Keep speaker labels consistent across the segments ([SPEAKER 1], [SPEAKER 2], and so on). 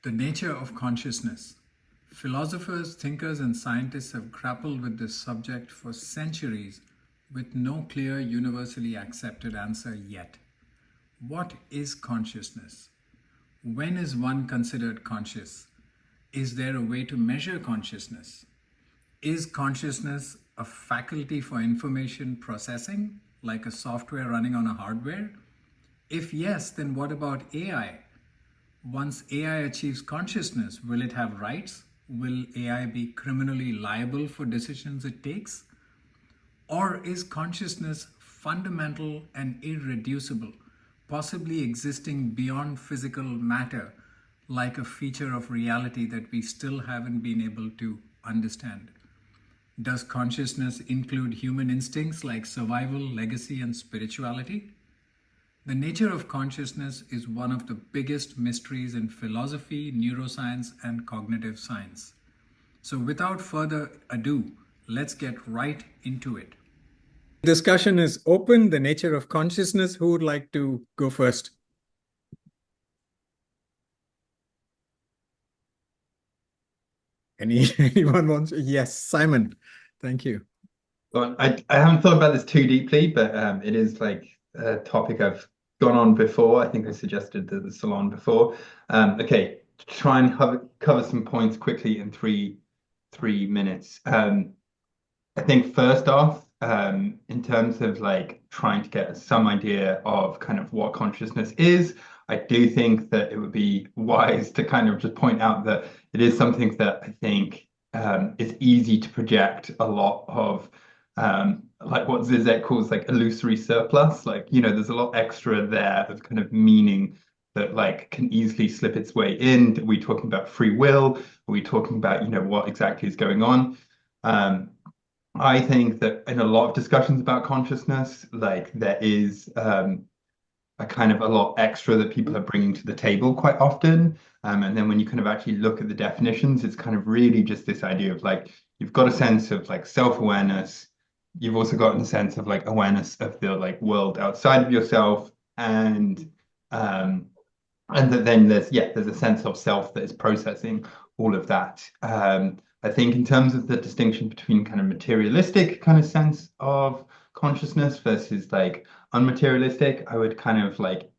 [SPEAKER 1] The nature of consciousness. Philosophers, thinkers, and scientists have grappled with this subject for centuries with no clear, universally accepted answer yet. What is consciousness? When is one considered conscious? Is there a way to measure consciousness? Is consciousness a faculty for information processing, like a software running on a hardware? If yes, then what about AI? Once AI achieves consciousness, will it have rights? Will AI be criminally liable for decisions it takes? Or is consciousness fundamental and irreducible, possibly existing beyond physical matter, like a feature of reality that we still haven't been able to understand? Does consciousness include human instincts like survival, legacy, and spirituality? The nature of consciousness is one of the biggest mysteries in philosophy, neuroscience, and cognitive science. So without further ado, let's get right into it. Discussion is open. The nature of consciousness. Who would like to go first? Anyone wants? Yes, Simon. Thank you.
[SPEAKER 2] Well, I haven't thought about this too deeply, but it is like a topic I've gone on before. I think I suggested the salon before. Okay, to try and cover some points quickly in three minutes. I think first off, in terms of like trying to get some idea of kind of what consciousness is, I do think that it would be wise to kind of just point out that it is something that I think is easy to project a lot of like what Zizek calls like illusory surplus. Like, you know, there's a lot extra there of kind of meaning that like can easily slip its way in. Are we talking about free will? Are we talking about, you know, what exactly is going on? I think that in a lot of discussions about consciousness, like there is a kind of a lot extra that people are bringing to the table quite often. And then when you kind of actually look at the definitions, it's kind of really just this idea of like, you've got a sense of like self-awareness. You've also got a sense of like awareness of the like world outside of yourself. And that then there's a sense of self that is processing all of that. I think in terms of the distinction between kind of materialistic kind of sense of consciousness versus like unmaterialistic, I would kind of like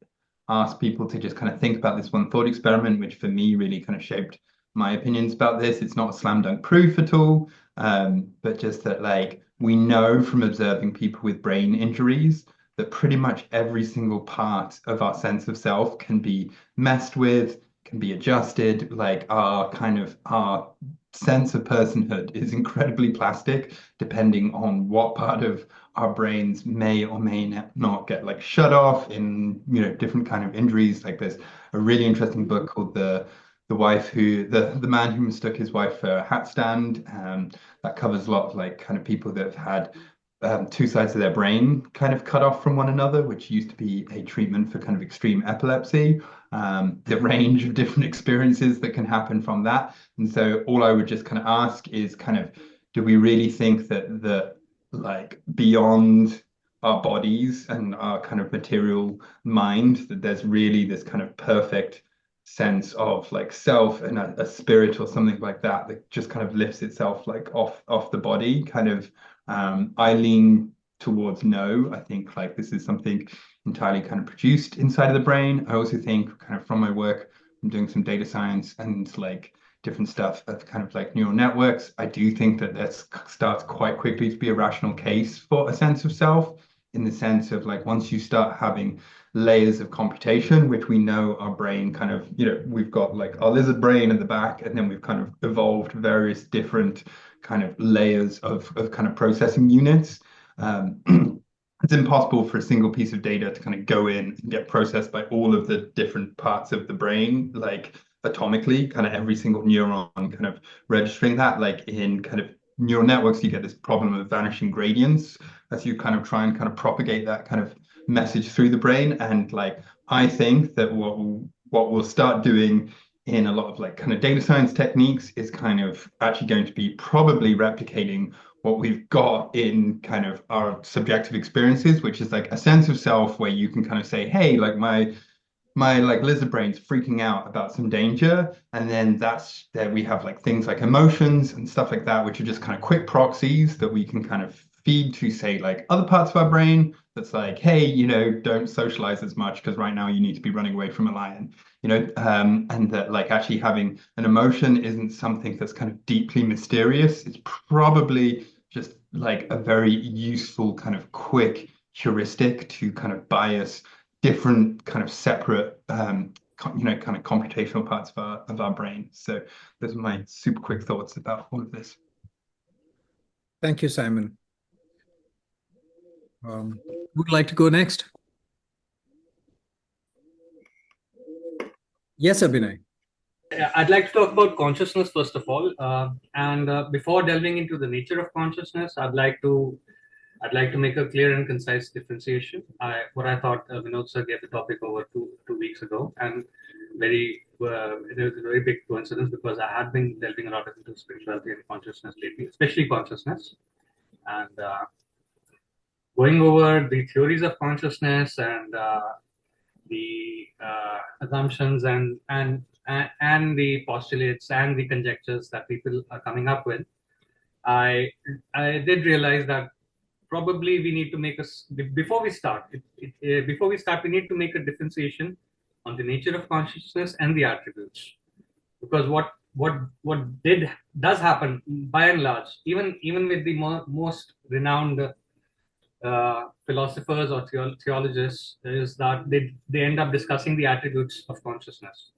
[SPEAKER 2] ask people to just kind of think about this one thought experiment, which for me really kind of shaped my opinions about this. It's not slam dunk proof at all, but just that like we know from observing people with brain injuries that pretty much every single part of our sense of self can be messed with, can be adjusted. Like our sense of personhood is incredibly plastic, depending on what part of our brains may or may not get like shut off in, you know, different kind of injuries. Like there's a really interesting book called the man who mistook his wife for a hat stand. That covers a lot of like kind of people that have had two sides of their brain kind of cut off from one another, which used to be a treatment for kind of extreme epilepsy. The range of different experiences that can happen from that. And so all I would just kind of ask is kind of, do we really think that like beyond our bodies and our kind of material mind, that there's really this kind of perfect sense of like self and a spirit or something like that that just kind of lifts itself like off the body kind of? I lean towards no. I think like this is something entirely kind of produced inside of the brain. I also think kind of from my work, I'm doing some data science and like different stuff of kind of like neural networks. I do think that that starts quite quickly to be a rational case for a sense of self, in the sense of like once you start having layers of computation, which we know our brain kind of, you know, we've got like our lizard brain at the back, and then we've kind of evolved various different kind of layers of kind of processing units. It's impossible for a single piece of data to kind of go in and get processed by all of the different parts of the brain, like atomically, kind of every single neuron kind of registering that. Like in kind of neural networks, you get this problem of vanishing gradients as you kind of try and kind of propagate that kind of message through the brain. And like, I think that what we'll start doing in a lot of like kind of data science techniques is kind of actually going to be probably replicating what we've got in kind of our subjective experiences, which is like a sense of self where you can kind of say, hey, like my my like lizard brain's freaking out about some danger, and then there we have like things like emotions and stuff like that, which are just kind of quick proxies that we can kind of feed to, say, like other parts of our brain. That's like, hey, don't socialize as much because right now you need to be running away from a lion. And that like actually having an emotion isn't something that's kind of deeply mysterious. It's probably just like a very useful kind of quick heuristic to kind of bias different kind of separate kind of computational parts of our brain. So those are my super quick thoughts about all of this.
[SPEAKER 1] Thank you, Simon. Who would like to go next? Yes, Abhinay.
[SPEAKER 3] I'd like to talk about consciousness first of all, and before delving into the nature of consciousness, I'd like to make a clear and concise differentiation. What I thought Vinod sir gave the topic over two weeks ago, and it was a very big coincidence because I had been delving a lot into spirituality and consciousness lately, especially consciousness, and going over the theories of consciousness and the assumptions and the postulates and the conjectures that people are coming up with. I did realize that probably we need to make before we start, we need to make a differentiation on the nature of consciousness and the attributes, because what does happen by and large, even with the most renowned philosophers or theologians, is that they end up discussing the attributes of consciousness,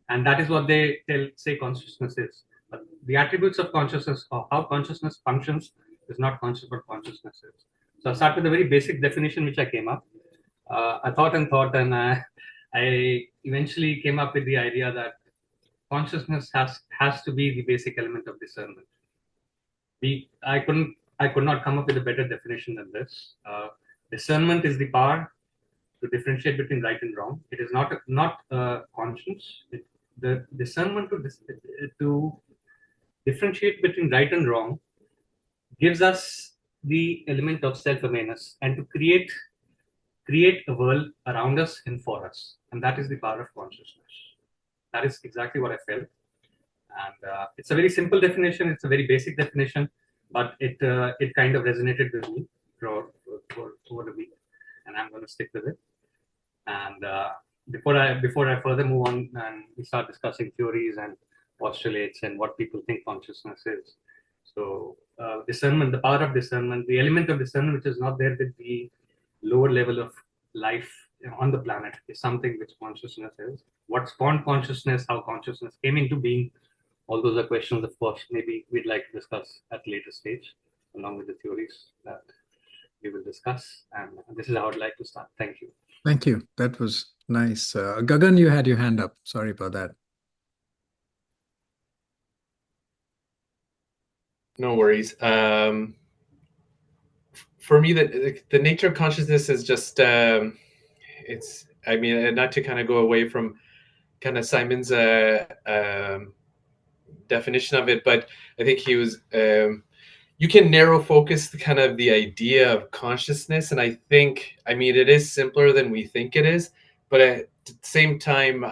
[SPEAKER 3] and that is what they say consciousness is. But the attributes of consciousness, or how consciousness functions, is not what consciousness is. So I'll start with a very basic definition which I came up. I thought, and I eventually came up with the idea that consciousness has to be the basic element of discernment. I could not come up with a better definition than this. Discernment is the power to differentiate between right and wrong. It is not conscience. The discernment to differentiate between right and wrong gives us the element of self-awareness and to create a world around us and for us, and that is the power of consciousness. That is exactly what I felt, and it's a very simple definition. It's a very basic definition, but it kind of resonated with me for over the week, and I'm going to stick with it. And before I further move on and we start discussing theories and postulates and what people think consciousness is, so discernment, the power of discernment, the element of discernment which is not there with the lower level of life on the planet, is something which consciousness is. What spawned consciousness, how consciousness came into being, all those are questions, of course, maybe we'd like to discuss at a later stage, along with the theories that we will discuss. And this is how I'd like to start. Thank you.
[SPEAKER 1] Thank you. That was nice. Gagan, you had your hand up. Sorry about that.
[SPEAKER 4] No worries. For me, the nature of consciousness is just, it's, I mean, not to kind of go away from kind of Simon's definition of it, but I think he was, you can narrow focus the kind of the idea of consciousness. And I think, I mean, it is simpler than we think it is, but at the same time,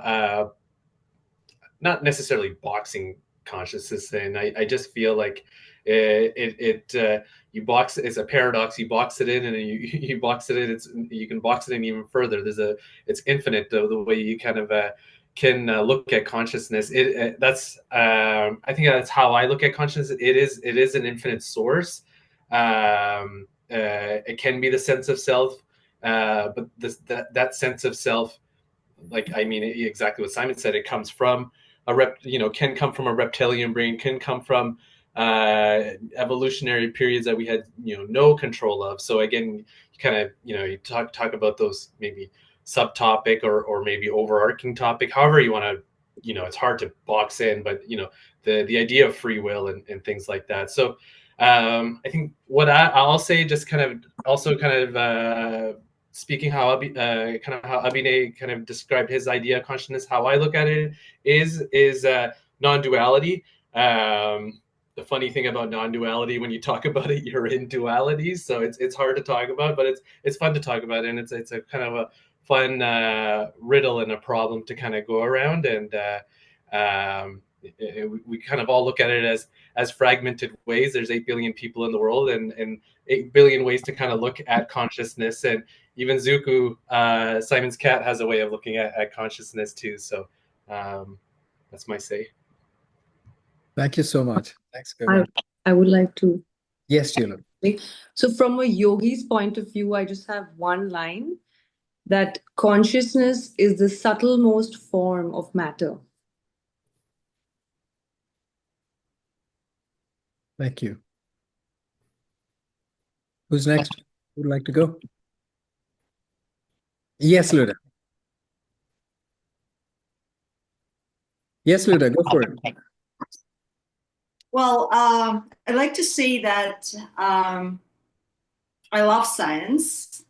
[SPEAKER 4] not necessarily boxing consciousness in. I just feel like you box, it's a paradox. You box it in, and you box it in. You can box it in even further. It's infinite the way you kind of can look at consciousness. That's I think that's how I look at consciousness. It is an infinite source. It can be the sense of self, but that sense of self, like, I mean, exactly what Simon said, it comes from can come from a reptilian brain, can come from evolutionary periods that we had no control of. So again, you kind of you talk about those maybe subtopic or maybe overarching topic, however you want to, it's hard to box in, but the idea of free will and things like that. So I think what I'll say, just kind of also kind of speaking how Abhinay kind of described his idea of consciousness, how I look at it is non-duality. The funny thing about non-duality, when you talk about it, you're in duality, so it's hard to talk about, but it's fun to talk about, and it's a kind of a riddle and a problem to kind of go around, and we kind of all look at it as fragmented ways. There's 8 billion people in the world, and 8 billion ways to kind of look at consciousness. And even Zuku, Simon's cat, has a way of looking at consciousness too. So that's my say.
[SPEAKER 1] Thank you so much. Thanks, Gagan.
[SPEAKER 5] I would like to.
[SPEAKER 1] Yes, Sheila.
[SPEAKER 5] So from a yogi's point of view, I just have one line, that consciousness is the subtlemost form of matter.
[SPEAKER 1] Thank you. Who's next? Who would like to go? Yes, Luda. Yes, Luda, go for it.
[SPEAKER 6] Well, I'd like to say that I love science,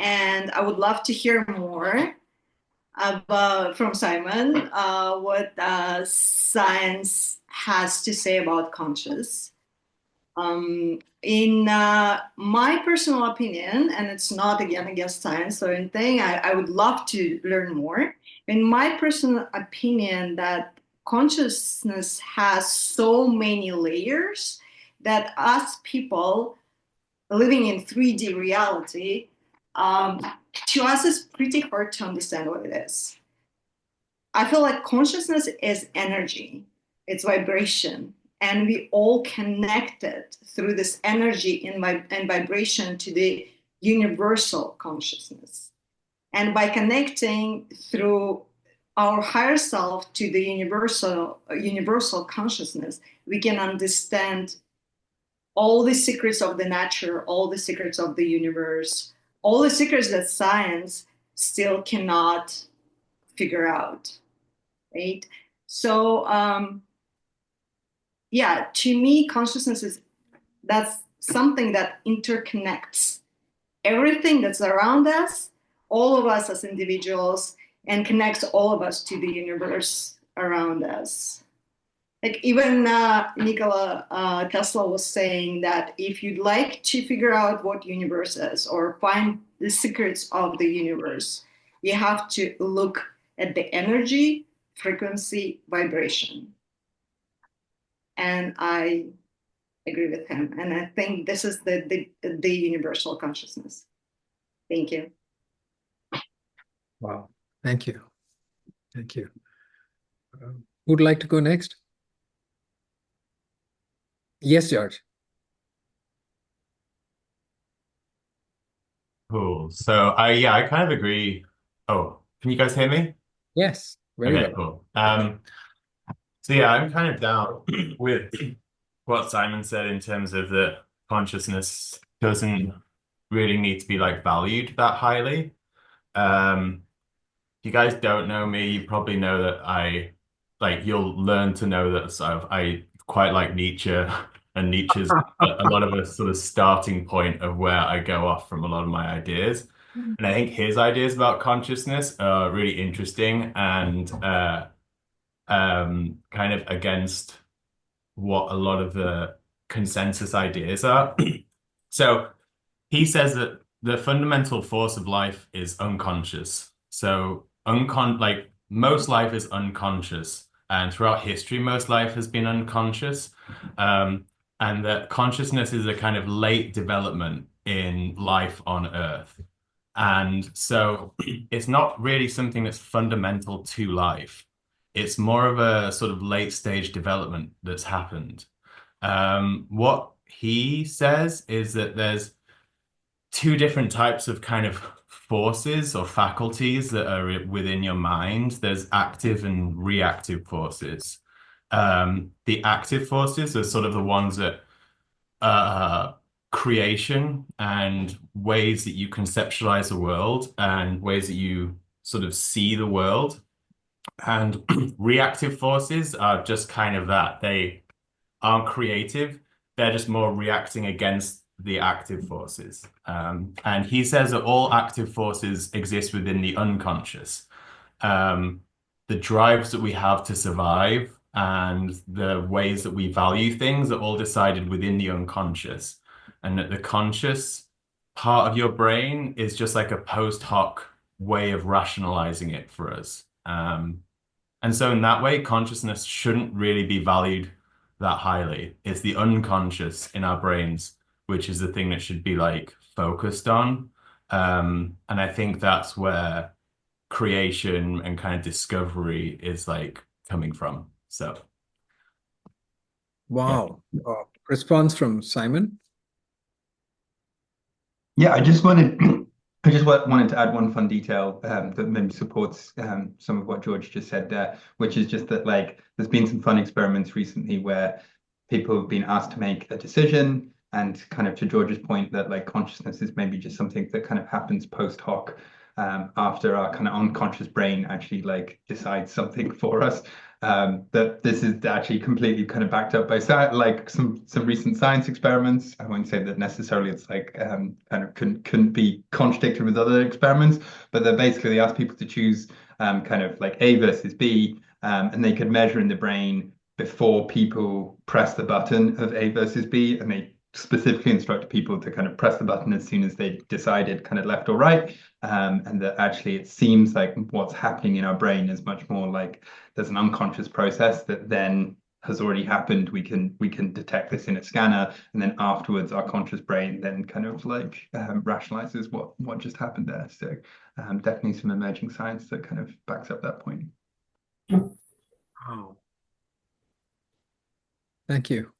[SPEAKER 6] and I would love to hear more from Simon what science has to say about conscious. In my personal opinion, and it's not again against science or anything, I would love to learn more. In my personal opinion, that consciousness has so many layers that us people living in 3D reality, to us it's pretty hard to understand what it is. I feel like consciousness is energy, it's vibration, and we all connected through this energy and vibration to the universal consciousness. And by connecting through our higher self to the universal consciousness, we can understand all the secrets of the nature, all the secrets of the universe, all the secrets that science still cannot figure out, right? So, yeah, to me, consciousness that's something that interconnects everything that's around us, all of us as individuals, and connects all of us to the universe around us. Like even Nikola Tesla was saying that if you'd like to figure out what universe is or find the secrets of the universe, you have to look at the energy, frequency, vibration. And I agree with him. And I think this is the universal consciousness. Thank you.
[SPEAKER 1] Wow. Thank you. Thank you. Who'd like to go next? Yes, George.
[SPEAKER 7] Cool. So I kind of agree. Oh, can you guys hear me?
[SPEAKER 1] Yes, very
[SPEAKER 7] Okay,
[SPEAKER 1] well.
[SPEAKER 7] cool. So yeah, I'm kind of down with what Simon said in terms of that consciousness doesn't really need to be like valued that highly. If you guys don't know me, you probably know that you'll learn to know that I quite like Nietzsche, and Nietzsche's a lot of a sort of starting point of where I go off from a lot of my ideas. And I think his ideas about consciousness are really interesting and kind of against what a lot of the consensus ideas are. So he says that the fundamental force of life is unconscious. So most life is unconscious, and throughout history, most life has been unconscious. And that consciousness is a kind of late development in life on Earth. And so it's not really something that's fundamental to life. It's more of a sort of late stage development that's happened. What he says is that there's two different types of kind of forces or faculties that are within your mind. There's active and reactive forces. The active forces are sort of the ones that creation and ways that you conceptualize the world and ways that you sort of see the world. And reactive forces are just kind of that. They aren't creative. They're just more reacting against the active forces. And he says that all active forces exist within the unconscious. The drives that we have to survive and the ways that we value things are all decided within the unconscious. And that the conscious part of your brain is just like a post hoc way of rationalizing it for us. And so in that way, consciousness shouldn't really be valued that highly. It's the unconscious in our brains, which is the thing that should be like focused on. And I think that's where creation and kind of discovery is like coming from. So
[SPEAKER 1] Wow. Response from Simon?
[SPEAKER 2] Yeah, I just wanted to add one fun detail that maybe supports some of what George just said there, which is just that like there's been some fun experiments recently where people have been asked to make a decision, and kind of to George's point that like consciousness is maybe just something that kind of happens post hoc after our kind of unconscious brain actually like decides something for us. That this is actually completely kind of backed up by like some recent science experiments. I won't say that necessarily it's like kind of couldn't be contradicted with other experiments, but they basically asked people to choose kind of like A versus B, and they could measure in the brain before people press the button of A versus B, and they specifically instructed people to kind of press the button as soon as they decided kind of left or right, and that actually it seems like what's happening in our brain is much more like there's an unconscious process that then has already happened. We can detect this in a scanner, and then afterwards our conscious brain then kind of like rationalizes what just happened there. So definitely some emerging science that kind of backs up that point.
[SPEAKER 1] Wow. Thank you.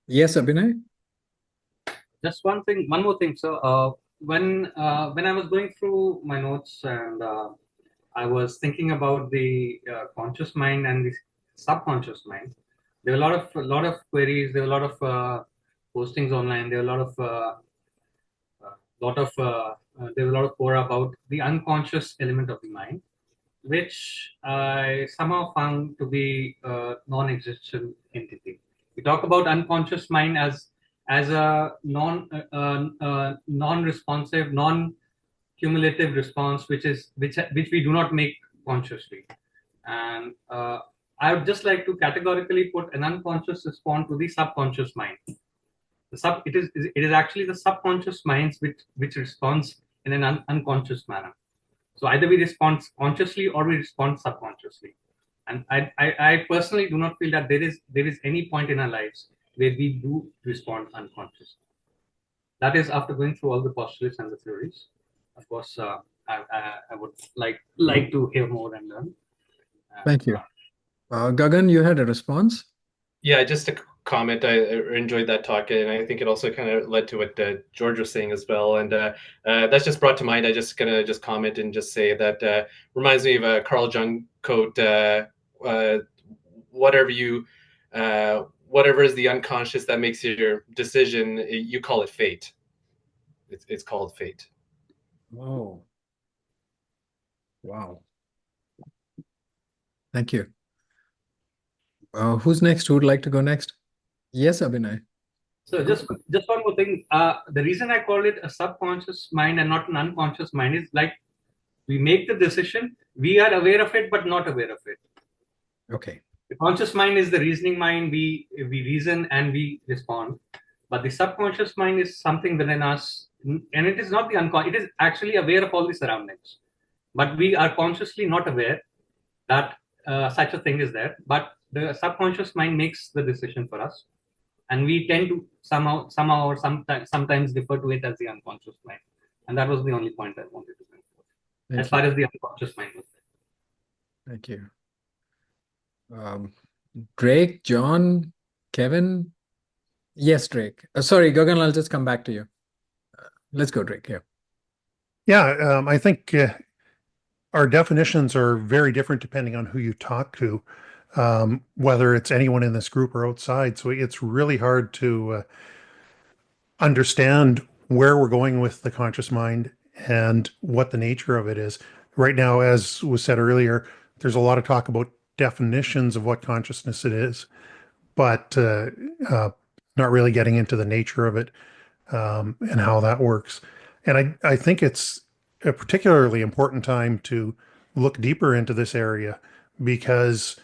[SPEAKER 1] Yes, Abhinay?
[SPEAKER 3] Just one more thing. So when I was going through my notes and I was thinking about the conscious mind and the subconscious mind, there were a lot of queries. There were a lot of postings online. There were a lot of fora about the unconscious element of the mind, which I somehow found to be a non-existential entity. We talk about unconscious mind as a non-responsive, non-cumulative response, which we do not make consciously. And I would just like to categorically put an unconscious response to the subconscious mind. It is actually the subconscious minds which responds in an unconscious manner. So either we respond consciously or we respond subconsciously. And I personally do not feel that there is any point in our lives where we do respond unconsciously. That is after going through all the postulates and the theories. Of course, I would like to hear more and learn.
[SPEAKER 1] Thank you. Gagan, you had a response?
[SPEAKER 4] Yeah, just a comment. I enjoyed that talk, and I think it also kind of led to what George was saying as well. And that's just brought to mind. I just gonna comment and just say that reminds me of a Carl Jung quote. Whatever is the unconscious that makes your decision, you call it fate. It's called fate.
[SPEAKER 1] Oh, wow. Thank you. Who's next? Who would like to go next? Yes, Abhinay.
[SPEAKER 3] So just one more thing. The reason I call it a subconscious mind and not an unconscious mind is like we make the decision, we are aware of it, but not aware of it.
[SPEAKER 1] Okay.
[SPEAKER 3] The conscious mind is the reasoning mind. We reason and we respond. But the subconscious mind is something within us, and it is not the unconscious. It is actually aware of all the surroundings, but we are consciously not aware that such a thing is there. But the subconscious mind makes the decision for us, and we tend to somehow or sometimes refer to it as the unconscious mind. And that was the only point I wanted to make as far as the unconscious mind was there.
[SPEAKER 1] Thank you. Drake, John, Kevin. Yes, Drake. Sorry, Gagan, I'll just come back to you. Let's go, Drake.
[SPEAKER 8] Yeah, I think our definitions are very different depending on who you talk to, whether it's anyone in this group or outside. So it's really hard to understand where we're going with the conscious mind and what the nature of it is. Right now, as was said earlier, there's a lot of talk about definitions of what consciousness it is, but not really getting into the nature of it and how that works. And I think it's a particularly important time to look deeper into this area because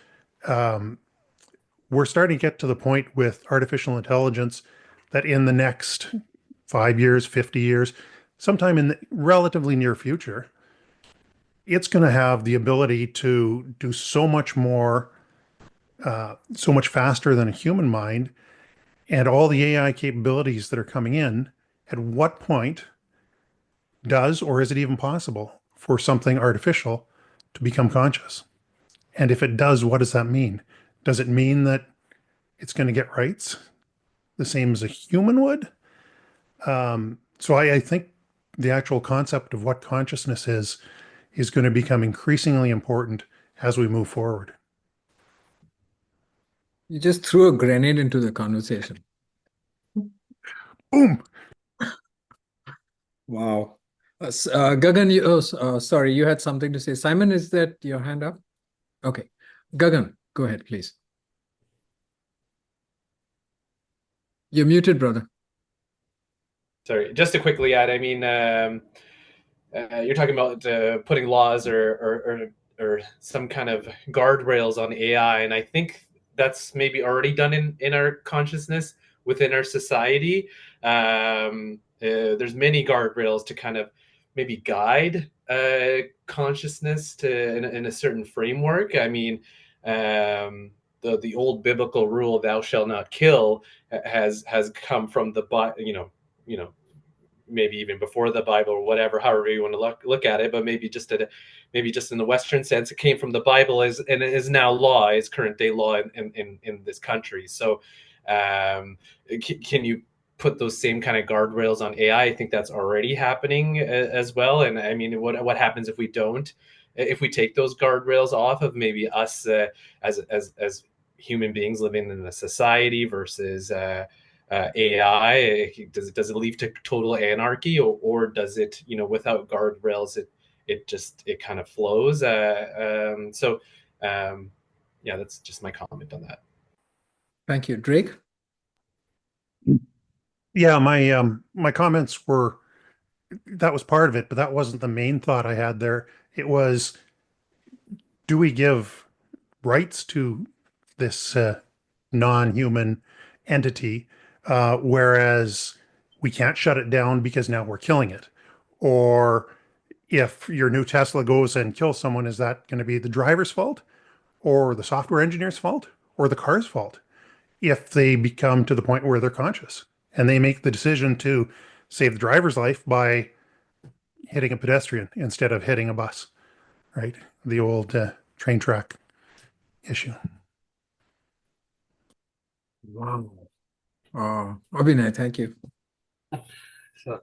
[SPEAKER 8] we're starting to get to the point with artificial intelligence that in the next 5 years, 50 years, sometime in the relatively near future, it's going to have the ability to do so much more, so much faster than a human mind, and all the AI capabilities that are coming in. At what point does, or is it even possible for something artificial to become conscious? And if it does, what does that mean? Does it mean that it's going to get rights the same as a human would? So I think the actual concept of what consciousness is going to become increasingly important as we move forward.
[SPEAKER 1] You just threw a grenade into the conversation.
[SPEAKER 8] Boom!
[SPEAKER 1] Wow. Gagan, sorry, you had something to say. Simon, is that your hand up? Okay. Gagan, go ahead, please. You're muted, brother.
[SPEAKER 4] Sorry, just to quickly add, I mean, you're talking about putting laws or some kind of guardrails on AI, and I think that's maybe already done in our consciousness within our society. There's many guardrails to kind of maybe guide consciousness to in a certain framework. I mean, the old biblical rule, "Thou shalt not kill," has come from the maybe even before the Bible or whatever, however you want to look at it, but maybe just in the Western sense, it came from the Bible and it is now law, is current day law in this country. So can you put those same kind of guardrails on AI? I think that's already happening as well. And I mean, what happens if we don't? If we take those guardrails off of maybe us as human beings living in a society versus AI, does it lead to total anarchy, or does it, without guardrails, it kind of flows? Yeah, that's just my comment on that.
[SPEAKER 1] Thank you. Drake?
[SPEAKER 8] Yeah, my comments were, that was part of it, but that wasn't the main thought I had there. It was, do we give rights to this non-human entity, whereas we can't shut it down because now we're killing it? Or if your new Tesla goes and kills someone, is that going to be the driver's fault, or the software engineer's fault, or the car's fault, if they become to the point where they're conscious and they make the decision to save the driver's life by hitting a pedestrian instead of hitting a bus, right? The old train track issue.
[SPEAKER 1] Wow. Abhinay, thank you.
[SPEAKER 3] So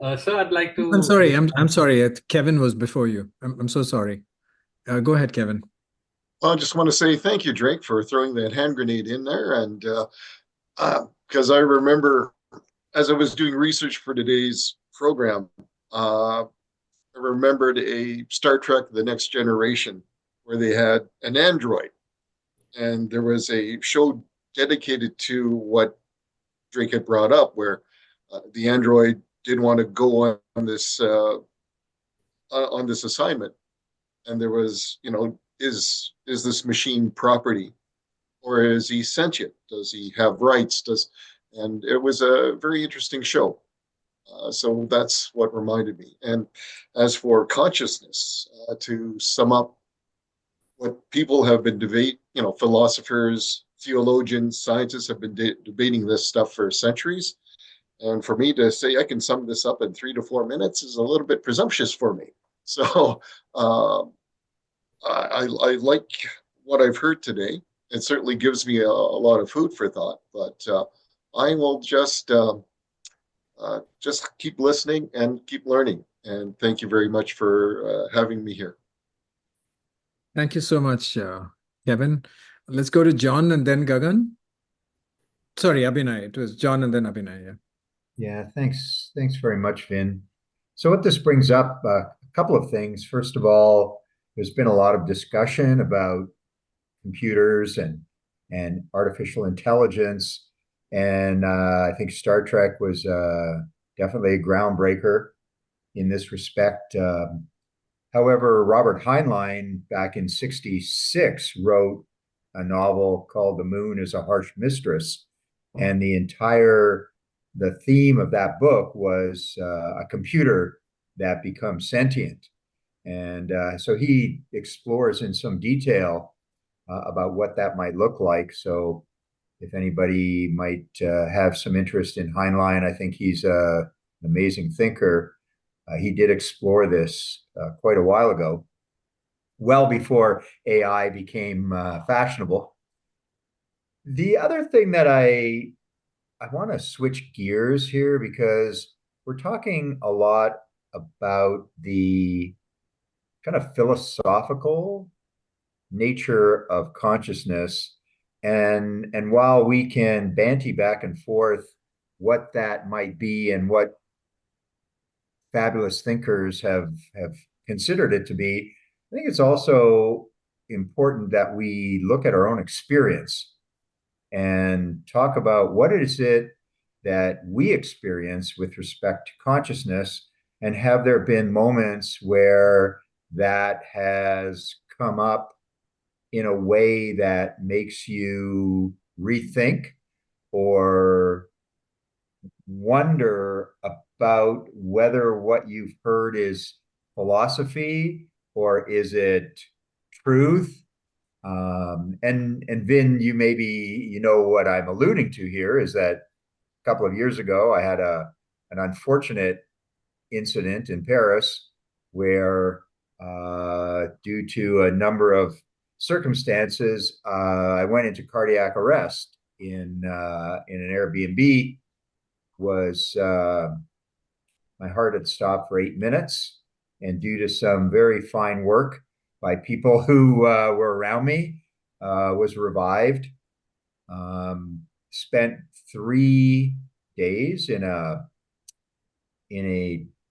[SPEAKER 3] I'd like to.
[SPEAKER 1] I'm sorry. I'm sorry. Kevin was before you. I'm so sorry. Go ahead, Kevin.
[SPEAKER 9] I just want to say thank you, Drake, for throwing that hand grenade in there. And because I remember, as I was doing research for today's program, I remembered a Star Trek: The Next Generation where they had an android, and there was a show dedicated to what Drake had brought up, where the android didn't want to go on this assignment, and there was, is this machine property, or is he sentient? Does he have rights? And it was a very interesting show. So that's what reminded me. And as for consciousness, to sum up what people have been philosophers, theologians, scientists have been debating this stuff for centuries. And for me to say I can sum this up in 3 to 4 minutes is a little bit presumptuous for me. So I like what I've heard today. It certainly gives me a lot of food for thought, but I will just keep listening and keep learning. And thank you very much for having me here.
[SPEAKER 1] Thank you so much, Kevin. Let's go to John and then Gagan. Sorry, Abhinay. It was John and then Abhinay. Yeah.
[SPEAKER 10] Yeah, thanks. Thanks very much, Vin. So what this brings up, a couple of things. First of all, there's been a lot of discussion about computers and artificial intelligence. And I think Star Trek was definitely a groundbreaker in this respect. However, Robert Heinlein back in '66 wrote a novel called The Moon is a Harsh Mistress. And the entire the theme of that book was a computer that becomes sentient. And so he explores in some detail about what that might look like. So if anybody might have some interest in Heinlein, I think he's an amazing thinker. He did explore this quite a while ago, well before AI became fashionable. The other thing that I want to switch gears here, because we're talking a lot about the kind of philosophical nature of consciousness. And while we can banty back and forth what that might be and what fabulous thinkers have considered it to be, I think it's also important that we look at our own experience and talk about what is it that we experience with respect to consciousness, and have there been moments where that has come up in a way that makes you rethink or wonder about whether what you've heard is philosophy or is it truth. And Vin, you maybe know what I'm alluding to here is that a couple of years ago I had an unfortunate incident in Paris where due to a number of circumstances I went into cardiac arrest in an Airbnb. Was my heart had stopped for 8 minutes, and due to some very fine work by people who were around me, was revived. Spent 3 days in a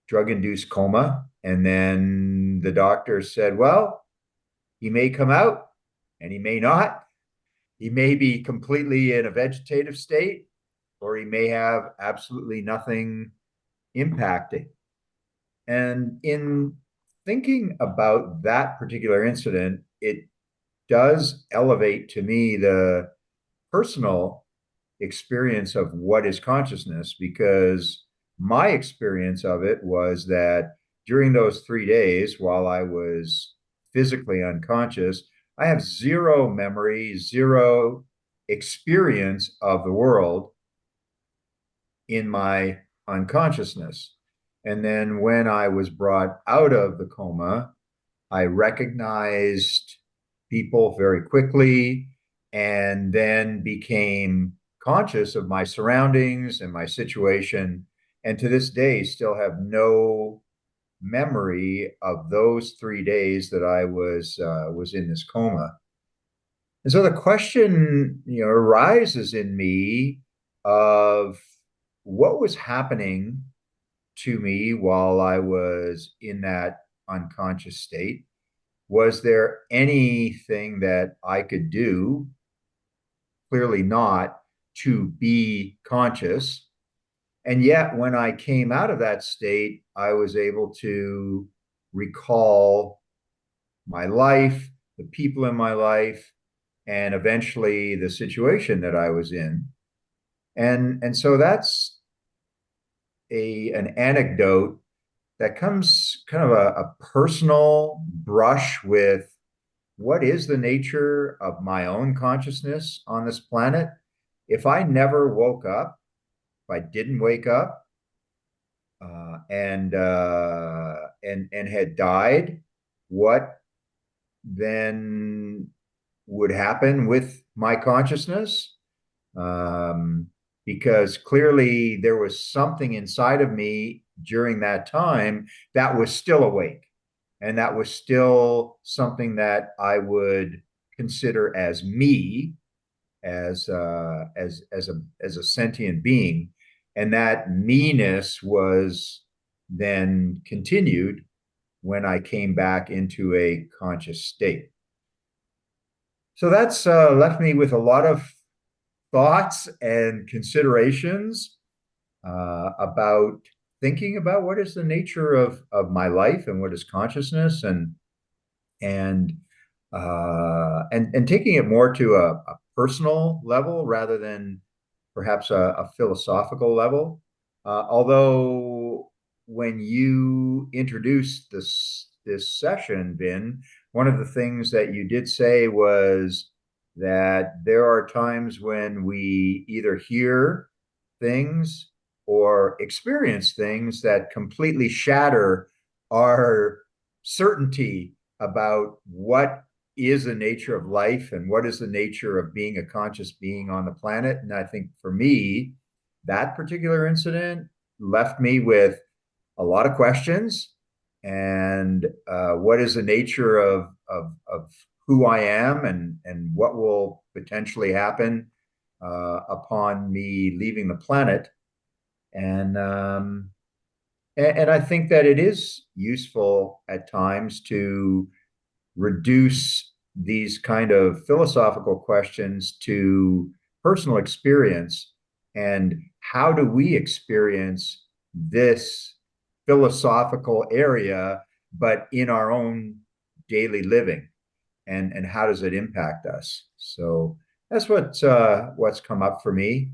[SPEAKER 10] drug-induced coma, and then the doctor said, well, he may come out and he may not. He may be completely in a vegetative state, or he may have absolutely nothing impacting. And in thinking about that particular incident, it does elevate to me the personal experience of what is consciousness, because my experience of it was that during those 3 days while I was physically unconscious, I have zero memory, zero experience of the world in my unconsciousness. And then when I was brought out of the coma, I recognized people very quickly and then became conscious of my surroundings and my situation. And to this day, still have no memory of those 3 days that I was in this coma. And so the question, arises in me of what was happening to me while I was in that unconscious state. Was there anything that I could do? Clearly not, to be conscious. And yet, when I came out of that state, I was able to recall my life, the people in my life, and eventually the situation that I was in. And so that's an anecdote that comes kind of a personal brush with what is the nature of my own consciousness on this planet. If I never woke up, if I didn't wake up and had died, what then would happen with my consciousness? Because clearly there was something inside of me during that time that was still awake, and that was still something that I would consider as me, as a sentient being. And that me-ness was then continued when I came back into a conscious state. So that's left me with a lot of thoughts and considerations about thinking about what is the nature of my life and what is consciousness, and taking it more to a personal level rather than perhaps a philosophical level. Although when you introduced this session, Vin, one of the things that you did say was that there are times when we either hear things or experience things that completely shatter our certainty about what is the nature of life and what is the nature of being a conscious being on the planet. And I think for me, that particular incident left me with a lot of questions. And what is the nature of who I am and what will potentially happen upon me leaving the planet. And I think that it is useful at times to reduce these kind of philosophical questions to personal experience and how do we experience this philosophical area, but in our own daily living, and how does it impact us? So that's what's come up for me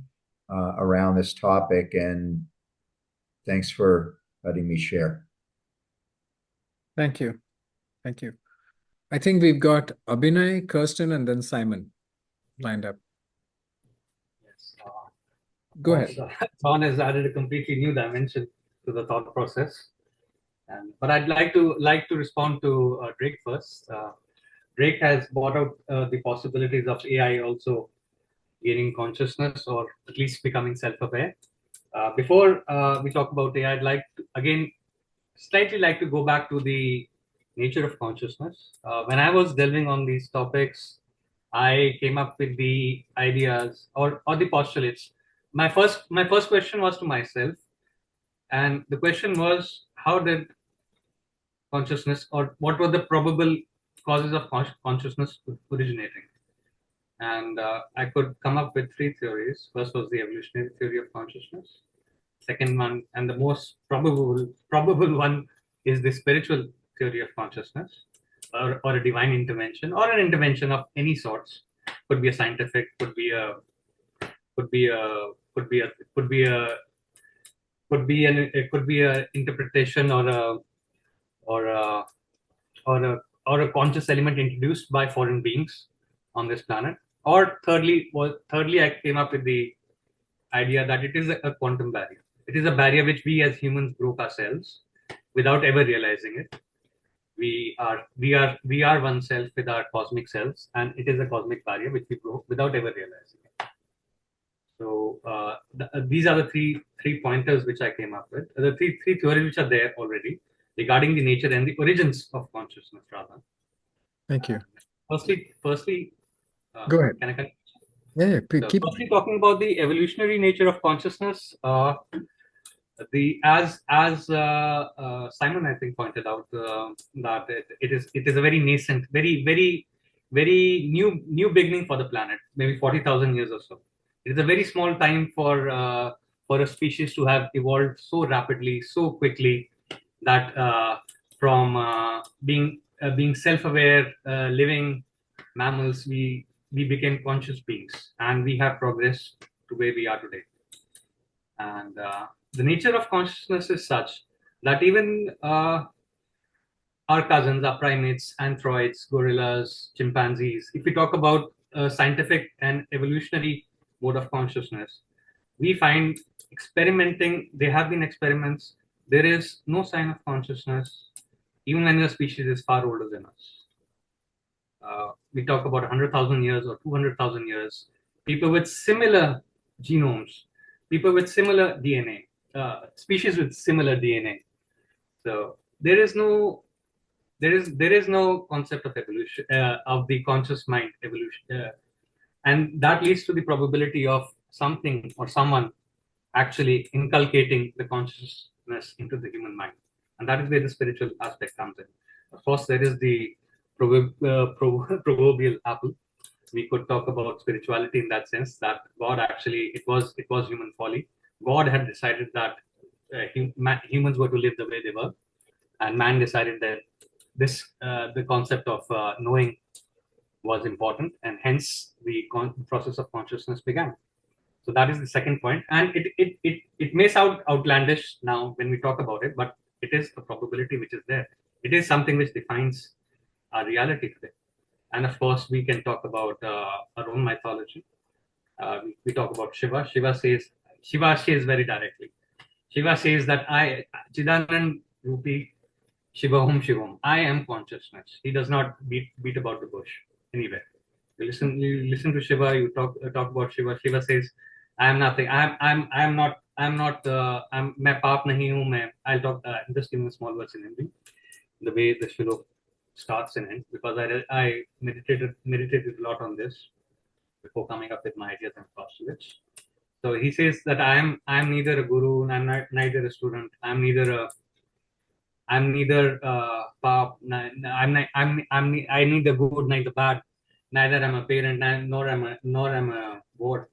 [SPEAKER 10] around this topic, and thanks for letting me share.
[SPEAKER 1] Thank you. Thank you. I think we've got Abhinay, Kirstyn, and then Simon lined up.
[SPEAKER 3] Yes.
[SPEAKER 1] Go ahead.
[SPEAKER 3] John has added a completely new dimension to the thought process. But I'd like to respond to Drake first. Drake has brought out the possibilities of AI also gaining consciousness or at least becoming self-aware. Before we talk about AI, I'd like to, again, slightly like to go back to the nature of consciousness. When I was delving on these topics, I came up with the ideas or the postulates. My first question was to myself, and the question was, how did consciousness, or what were the probable causes of consciousness originating? And I could come up with three theories. First was the evolutionary theory of consciousness. Second one, and the most probable one, is the spiritual theory of consciousness, or a divine intervention, or an intervention of any sorts. Could be a scientific, could be an interpretation, or a conscious element introduced by foreign beings on this planet. Or thirdly, I came up with the idea that it is a quantum barrier. It is a barrier which we as humans broke ourselves without ever realizing it. We are oneself with our cosmic selves, and it is a cosmic barrier which we broke without ever realizing it. So these are the three pointers which I came up with. The three theories which are there already regarding the nature and the origins of consciousness, rather.
[SPEAKER 1] Thank you.
[SPEAKER 3] Firstly,
[SPEAKER 1] go ahead.
[SPEAKER 3] Can I continue?
[SPEAKER 1] Yeah,
[SPEAKER 3] So
[SPEAKER 1] keep.
[SPEAKER 3] firstly, talking about the evolutionary nature of consciousness, as Simon, I think, pointed out, that it is a very nascent, very new beginning for the planet, maybe 40,000 years or so. It is a very small time for a species to have evolved so rapidly, so quickly, that from being self-aware, living mammals, we became conscious beings, and we have progressed to where we are today. And the nature of consciousness is such that even our cousins, our primates, anthroids, gorillas, chimpanzees, if we talk about scientific and evolutionary mode of consciousness, we find experimenting, there have been experiments, there is no sign of consciousness, even when the species is far older than us. We talk about 100,000 years or 200,000 years, people with similar genomes, people with similar DNA, species with similar DNA. So there is no concept of evolution, of the conscious mind evolution, and that leads to the probability of something or someone actually inculcating the consciousness into the human mind, and that is where the spiritual aspect comes in. Of course, there is the proverbial apple. We could talk about spirituality in that sense, that God actually, it was human folly. God had decided that humans were to live the way they were, and man decided that the concept of knowing was important, and hence the process of consciousness began. So that is the second point, and it may sound outlandish now when we talk about it, but it is a probability which is there. It is something which defines our reality today. And of course, we can talk about our own mythology. We talk about Shiva. Shiva says very directly. Shiva says that I, Chidanand Rupi Shivam Shivam, I am consciousness. He does not beat about the bush anywhere. You listen to Shiva. You talk about Shiva. Shiva says, I am nothing. I'm not. मैं पाप नहीं हूँ मैं. I'll talk. I'm just giving a small verse in Hindi. The way the shloka starts and ends, because I meditated a lot on this before coming up with my ideas and postulates. So he says that I'm neither a guru, I'm neither a student, I'm neither pop, I need the good, neither bad, neither am a parent, nor am a board.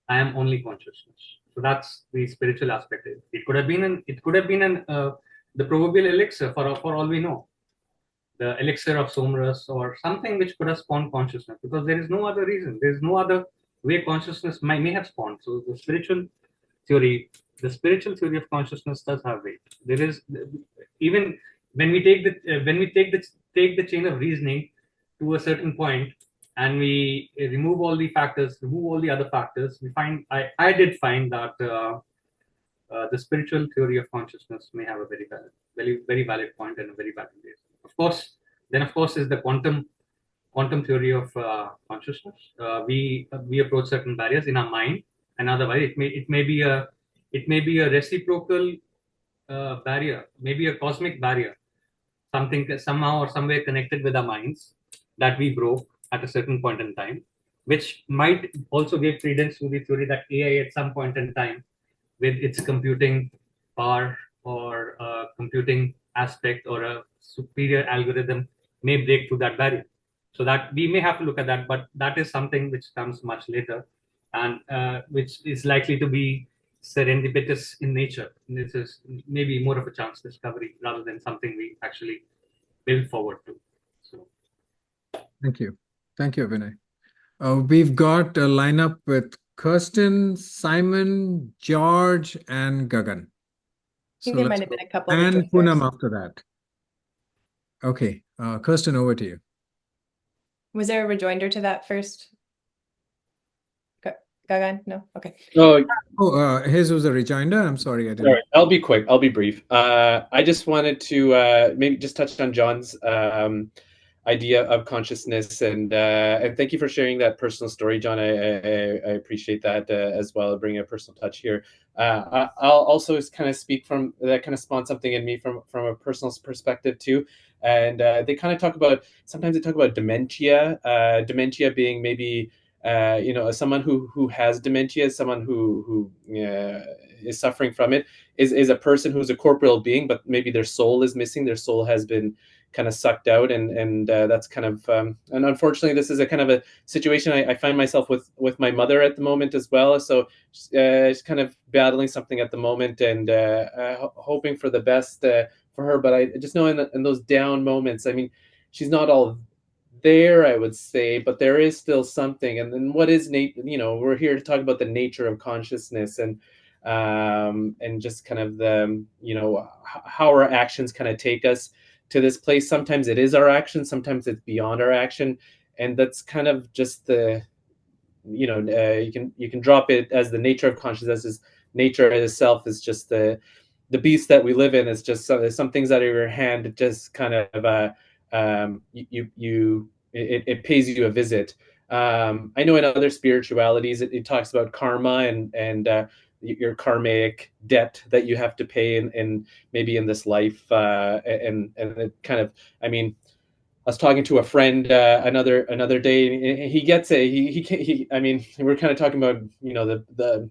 [SPEAKER 3] I am only consciousness. So that's the spiritual aspect. It could have been the proverbial elixir for all we know, the elixir of Somras or something which could have spawned consciousness, because there is no other reason. There is no other way consciousness may have spawned. So the spiritual theory of consciousness does have weight. There is, even when we take the chain of reasoning to a certain point and we remove all the factors, remove all the other factors, we find I did find that the spiritual theory of consciousness may have a very valid point and a very valid reason. Of course, is the quantum theory of consciousness. We approach certain barriers in our mind, and otherwise it may be a reciprocal barrier, maybe a cosmic barrier, something somehow or some way connected with our minds that we broke at a certain point in time, which might also give credence to the theory that AI at some point in time, with its computing power or computing aspect or a superior algorithm, may break through that barrier. So that we may have to look at that, but that is something which comes much later, and which is likely to be serendipitous in nature. This is maybe more of a chance discovery rather than something we actually build forward to. So,
[SPEAKER 1] thank you, Abhinay. We've got a lineup with Kirstyn, Simon, George, and Gagan.
[SPEAKER 11] I think there might have been a couple of
[SPEAKER 1] and
[SPEAKER 11] drifters.
[SPEAKER 1] Poonam after that. Okay, Kirstyn, over to you.
[SPEAKER 11] Was there a rejoinder to that first? Gagan? No? Okay.
[SPEAKER 1] His was a rejoinder. I'm sorry, I didn't.
[SPEAKER 4] All right, I'll be quick. I'll be brief. I just wanted to maybe just touch on John's idea of consciousness, and thank you for sharing that personal story, John. I appreciate that as well, bringing a personal touch here. I'll also kind of speak from that, kind of spawn something in me from a personal perspective too. And they kind of talk about, sometimes they talk about dementia, dementia being maybe someone who has dementia, someone who is suffering from it, is a person who's a corporeal being, but maybe their soul is missing. Their soul has been kind of sucked out, and that's kind of and unfortunately, this is a kind of a situation I find myself with my mother at the moment as well. So she's kind of battling something at the moment, and hoping for the best for her. But I just know in those down moments, I mean, she's not all there, I would say, but there is still something. And then what is we're here to talk about the nature of consciousness, and just kind of the how our actions kind of take us to this place. Sometimes it is our action, sometimes it's beyond our action, and that's kind of just the you can drop it as the nature of consciousness. As nature itself is just the beast that we live in. It's just some things out of your hand. It just kind of it pays you a visit. I know in other spiritualities it talks about karma and your karmic debt that you have to pay in maybe in this life, and it kind of, I mean, I was talking to a friend another day, and he gets it. He I mean, we're kind of talking about the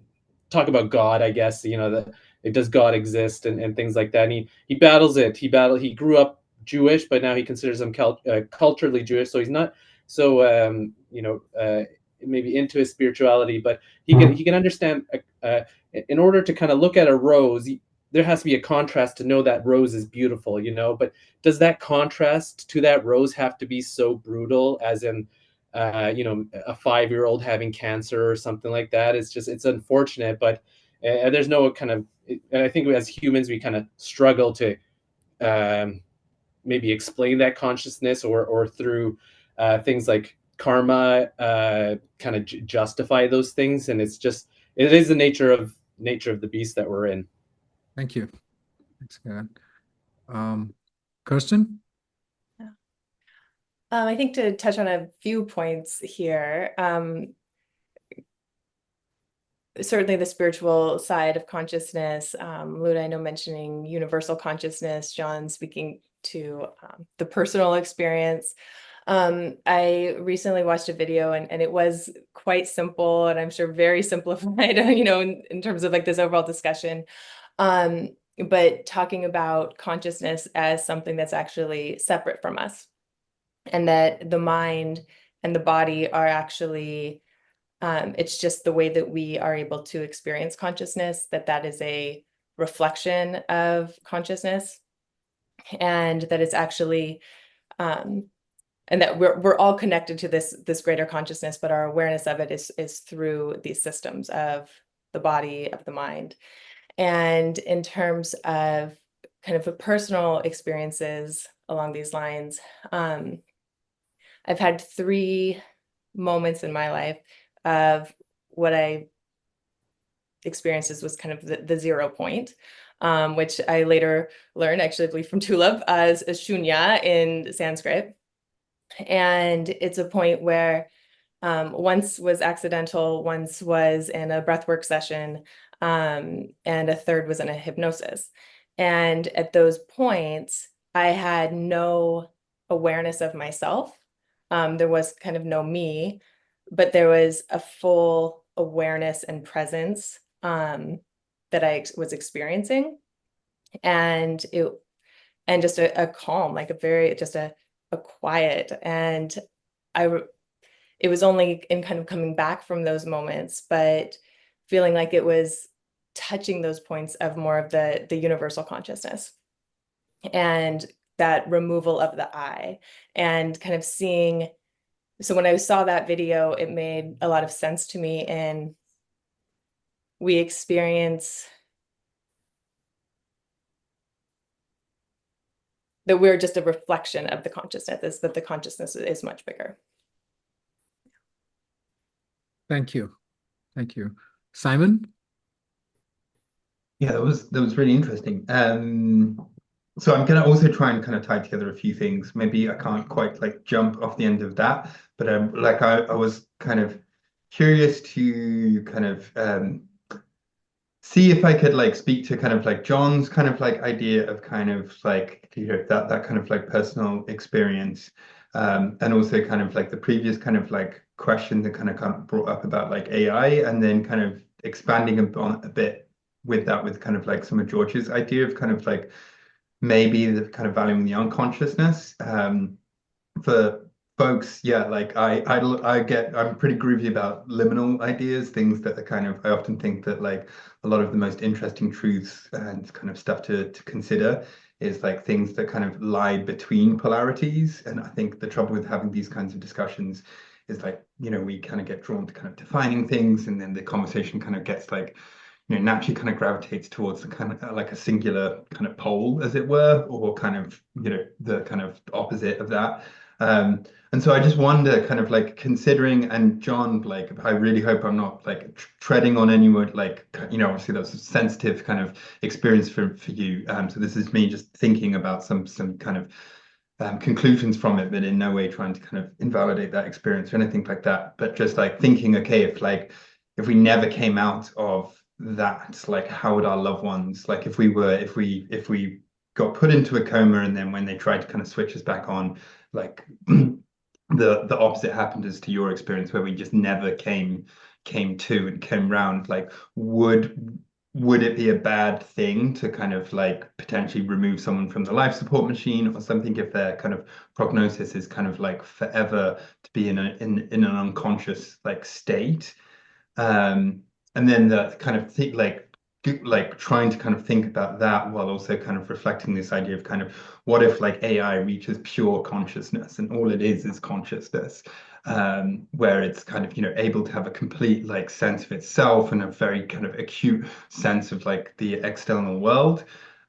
[SPEAKER 4] talk about God, I guess, does God exist and things like that. And he battles it. He grew up Jewish, but now he considers him culturally Jewish, so he's not so maybe into his spirituality, but he can understand in order to kind of look at a rose, there has to be a contrast to know that rose is beautiful, but does that contrast to that rose have to be so brutal, as in you know, a 5-year-old having cancer or something like that. It's unfortunate, but there's no kind of, I think as humans, we kind of struggle to maybe explain that consciousness or through things like karma kind of justify those things. And it is the nature of the beast that we're in.
[SPEAKER 1] Thank you. Thanks, Gagan. Kirstyn?
[SPEAKER 11] I think to touch on a few points here, certainly the spiritual side of consciousness, Luda, I know, mentioning universal consciousness, John speaking to the personal experience. I recently watched a video and it was quite simple and I'm sure very simplified, you know, in terms of like this overall discussion. But talking about consciousness as something that's actually separate from us, and that the mind and the body are actually, it's just the way that we are able to experience consciousness, that is a reflection of consciousness, and that it's actually, and that we're all connected to this greater consciousness, but our awareness of it is through these systems of the body, of the mind. And in terms of kind of personal experiences along these lines, I've had 3 moments in my life of what I experienced as was kind of the 0 point, which I later learned, actually, I believe from Tulip, as shunya in Sanskrit. And it's a point where once was accidental, once was in a breathwork session, and a third was in a hypnosis. And at those points, I had no awareness of myself. There was kind of no me, but there was a full awareness and presence that I was experiencing, and just a calm, like a quiet. And it was only in kind of coming back from those moments, but feeling like it was touching those points of more of the universal consciousness, and that removal of the I, and kind of seeing. So when I saw that video, it made a lot of sense to me. And we experience that we're just a reflection of the consciousness, that the consciousness is much bigger.
[SPEAKER 1] Thank you. Thank you. Simon?
[SPEAKER 2] Yeah, that was really interesting. So I'm going to also try and kind of tie together a few things. Maybe I can't quite like jump off the end of that, but I was kind of curious to kind of see if I could like speak to kind of like John's kind of like idea of kind of like, you know, that kind of like personal experience, and also kind of like the previous kind of like question that kind of brought up about like AI, and then kind of expanding on a bit with that, with kind of like some of George's idea of kind of like maybe the kind of valuing the unconsciousness. For folks, yeah, like I'm pretty groovy about liminal ideas, things that are kind of, I often think that like a lot of the most interesting truths and kind of stuff to consider is like things that kind of lie between polarities. And I think the trouble with having these kinds of discussions is like, you know, we kind of get drawn to kind of defining things, and then the conversation kind of gets like, you know, naturally kind of gravitates towards the kind of like a singular kind of pole, as it were, or kind of, you know, the kind of opposite of that. And so I just wonder, kind of like considering, and John, like, I really hope I'm not like treading on anyone, like, you know, obviously that's a sensitive kind of experience for you. So this is me just thinking about some kind of conclusions from it, but in no way trying to kind of invalidate that experience or anything like that. But just like thinking, okay, if we never came out of that, like, how would our loved ones, like, if we got put into a coma, and then when they tried to kind of switch us back on, like the opposite happened as to your experience, where we just never came to and came round, like, would it be a bad thing to kind of like potentially remove someone from the life support machine or something, if their kind of prognosis is kind of like forever to be in an unconscious like state? And then the kind of like like trying to kind of think about that while also kind of reflecting this idea of kind of what if like AI reaches pure consciousness and all it is consciousness, where it's kind of, you know, able to have a complete like sense of itself and a very kind of acute sense of like the external world.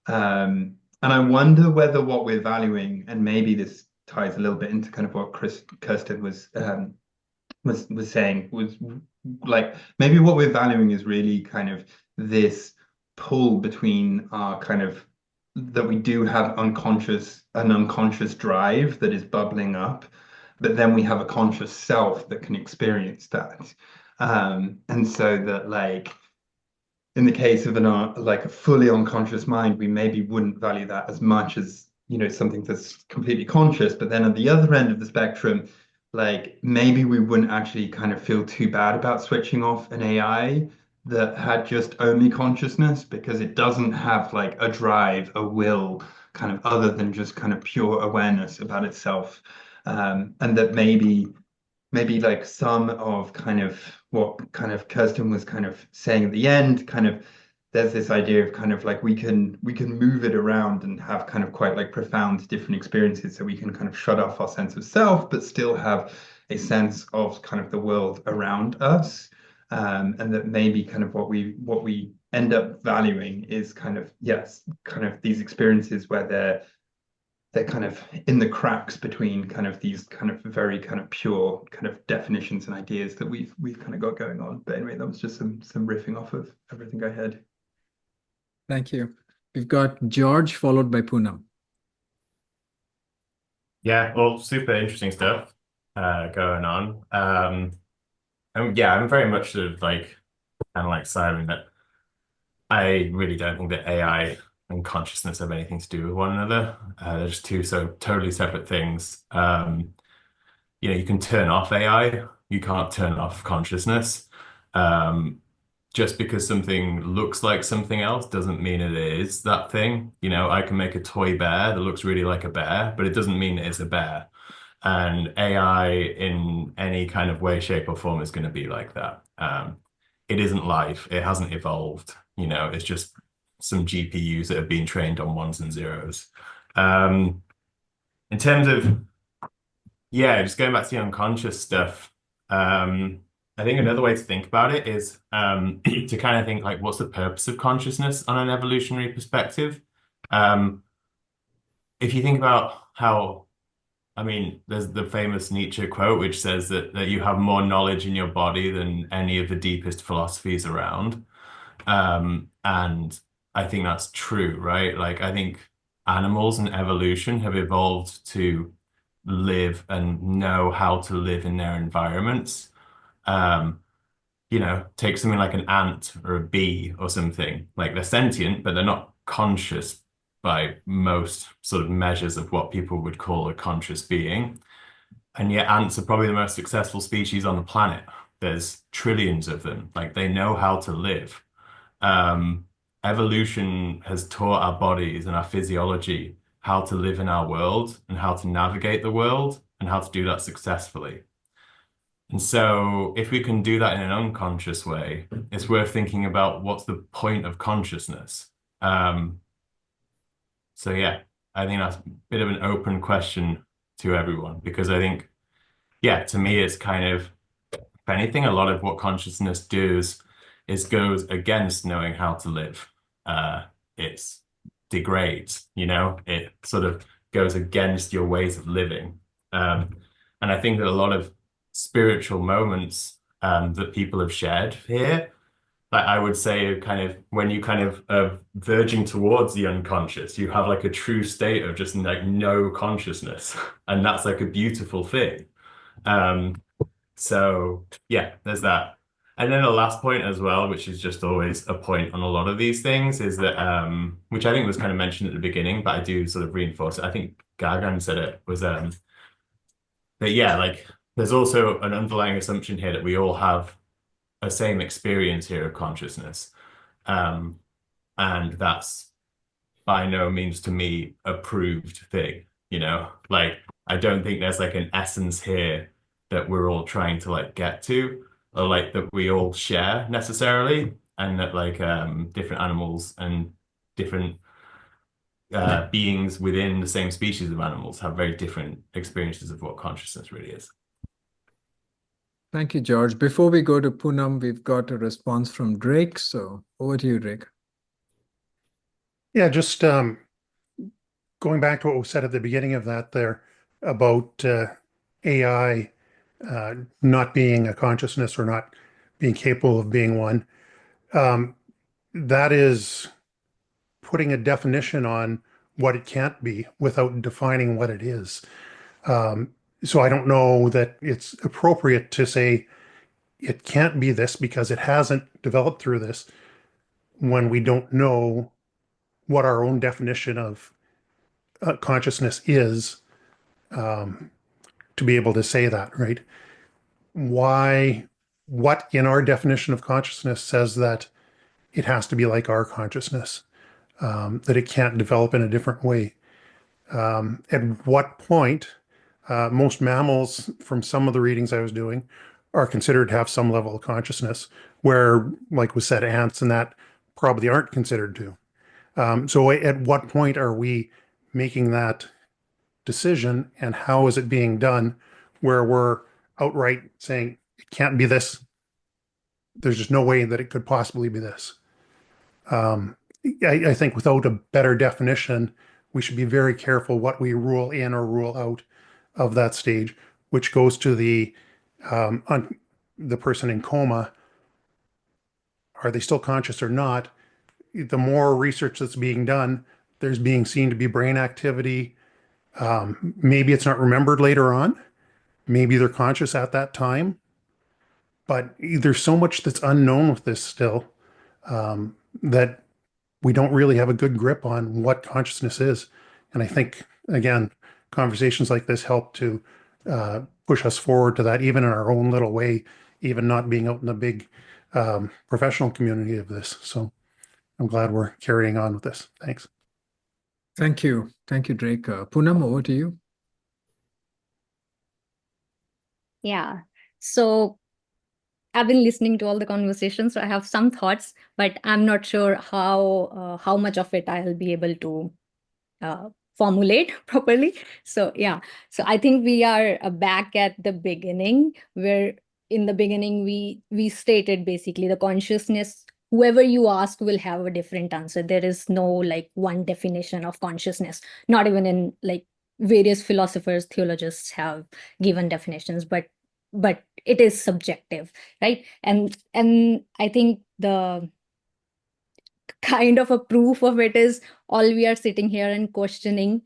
[SPEAKER 2] And I wonder whether what we're valuing, and maybe this ties a little bit into kind of what Kirstyn was saying, was like maybe what we're valuing is really kind of this pull between our kind of that we do have an unconscious drive that is bubbling up, but then we have a conscious self that can experience that. And so that like in the case of like a fully unconscious mind, we maybe wouldn't value that as much as, you know, something that's completely conscious. But then at the other end of the spectrum, like maybe we wouldn't actually kind of feel too bad about switching off an AI that had just only consciousness, because it doesn't have like a drive, a will, kind of other than just kind of pure awareness about itself. And that maybe like some of kind of what kind of Kirstyn was kind of saying at the end, kind of there's this idea of kind of like we can move it around and have kind of quite like profound different experiences, so we can kind of shut off our sense of self but still have a sense of kind of the world around us, and that maybe kind of what we end up valuing is kind of, yes, kind of these experiences where they're kind of in the cracks between kind of these kind of very kind of pure kind of definitions and ideas that we've kind of got going on. But anyway, that was just some riffing off of everything I had.
[SPEAKER 1] Thank you. We've got George followed by Poonam.
[SPEAKER 7] Yeah, well, super interesting stuff going on. And yeah, I'm very much sort of like kind of like Simon, that I really don't think that AI and consciousness have anything to do with one another. They're just two so totally separate things. You know, you can turn off AI, you can't turn off consciousness. Just because something looks like something else doesn't mean it is that thing. You know, I can make a toy bear that looks really like a bear, but it doesn't mean it's a bear. And AI in any kind of way, shape, or form is going to be like that. It isn't life. It hasn't evolved. You know, it's just some GPUs that have been trained on ones and zeros. In terms of, yeah, just going back to the unconscious stuff, I think another way to think about it is to kind of think like, what's the purpose of consciousness on an evolutionary perspective? If you think about how, I mean, there's the famous Nietzsche quote, which says that you have more knowledge in your body than any of the deepest philosophies around. And I think that's true, right? Like, I think animals and evolution have evolved to live and know how to live in their environments. You know, take something like an ant or a bee or something, like they're sentient, but they're not conscious by most sort of measures of what people would call a conscious being. And yet ants are probably the most successful species on the planet. There's trillions of them. Like, they know how to live. Evolution has taught our bodies and our physiology how to live in our world and how to navigate the world and how to do that successfully. And so if we can do that in an unconscious way, it's worth thinking about what's the point of consciousness. So yeah, I think that's a bit of an open question to everyone, because I think, yeah, to me, it's kind of, if anything, a lot of what consciousness does is goes against knowing how to live. It's degrades, you know, it sort of goes against your ways of living. And I think that a lot of spiritual moments that people have shared here, like I would say, kind of when you kind of are verging towards the unconscious, you have like a true state of just like no consciousness, and that's like a beautiful thing. So yeah, there's that. And then the last point as well, which is just always a point on a lot of these things, is that which I think was kind of mentioned at the beginning, but I do sort of reinforce it. I think Gagan said it was that yeah, like there's also an underlying assumption here that we all have a same experience here of consciousness. And that's by no means, to me, a proved thing, you know? Like, I don't think there's like an essence here that we're all trying to like get to, or like that we all share necessarily. and that like different animals and different beings within the same species of animals have very different experiences of what consciousness really is.
[SPEAKER 1] Thank you, George. Before we go to Poonam, we've got a response from Drake. So over to you, Drake.
[SPEAKER 8] Yeah, just going back to what was said at the beginning of that there about AI not being a consciousness or not being capable of being one. That is putting a definition on what it can't be without defining what it is. So I don't know that it's appropriate to say it can't be this because it hasn't developed through this when we don't know what our own definition of consciousness is, to be able to say that, right? What in our definition of consciousness says that it has to be like our consciousness, that it can't develop in a different way? At what point, most mammals, from some of the readings I was doing, are considered to have some level of consciousness, where, like was said, ants and that probably aren't considered to. So at what point are we making that decision, and how is it being done, where we're outright saying it can't be this? There's just no way that it could possibly be this. I think without a better definition, we should be very careful what we rule in or rule out of that stage, which goes to the person in coma. Are they still conscious or not? The more research that's being done, there's being seen to be brain activity. Maybe it's not remembered later on. Maybe they're conscious at that time. But there's so much that's unknown with this still, that we don't really have a good grip on what consciousness is. And I think, again, conversations like this help to push us forward to that, even in our own little way, even not being out in the big professional community of this. So I'm glad we're carrying on with this. Thanks.
[SPEAKER 1] Thank you. Thank you, Drake. Poonam, over to you.
[SPEAKER 12] Yeah. So I've been listening to all the conversations, so I have some thoughts, but I'm not sure how much of it I'll be able to formulate properly. So yeah, so I think we are back at the beginning, where in the beginning we stated basically the consciousness. Whoever you ask will have a different answer. There is no like one definition of consciousness. Not even in like various philosophers, theologians have given definitions, but it is subjective, right? And I think the kind of a proof of it is all we are sitting here and questioning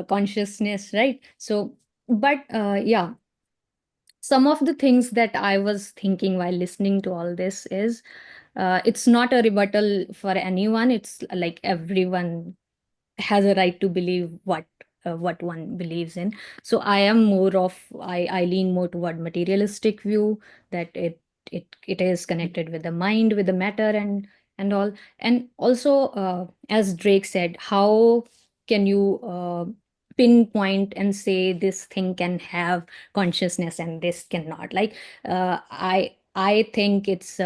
[SPEAKER 12] consciousness, right? So, but yeah, some of the things that I was thinking while listening to all this is it's not a rebuttal for anyone. It's like everyone has a right to believe what one believes in. So I am more of I lean more toward materialistic view, that it is connected with the mind, with the matter, and all. And also, as Drake said, how can you pinpoint and say this thing can have consciousness and this cannot? Like I think it's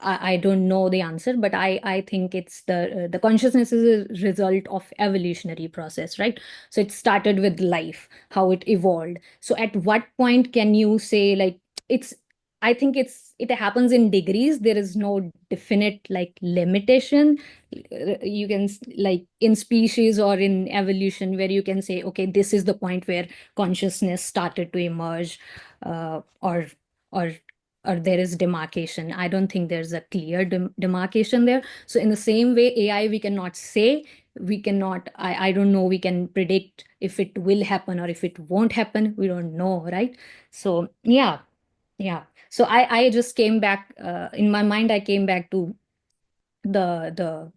[SPEAKER 12] I don't know the answer, but I think it's the consciousness is a result of evolutionary process, right? So it started with life, how it evolved. So at what point can you say like it's? I think it happens in degrees. There is no definite like limitation. You can like in species or in evolution where you can say, okay, this is the point where consciousness started to emerge, or there is demarcation. I don't think there's a clear demarcation there. So in the same way, AI, we cannot say, we cannot, I don't know, we can predict if it will happen or if it won't happen. We don't know, right? So yeah. So I just came back, in my mind, I came back to the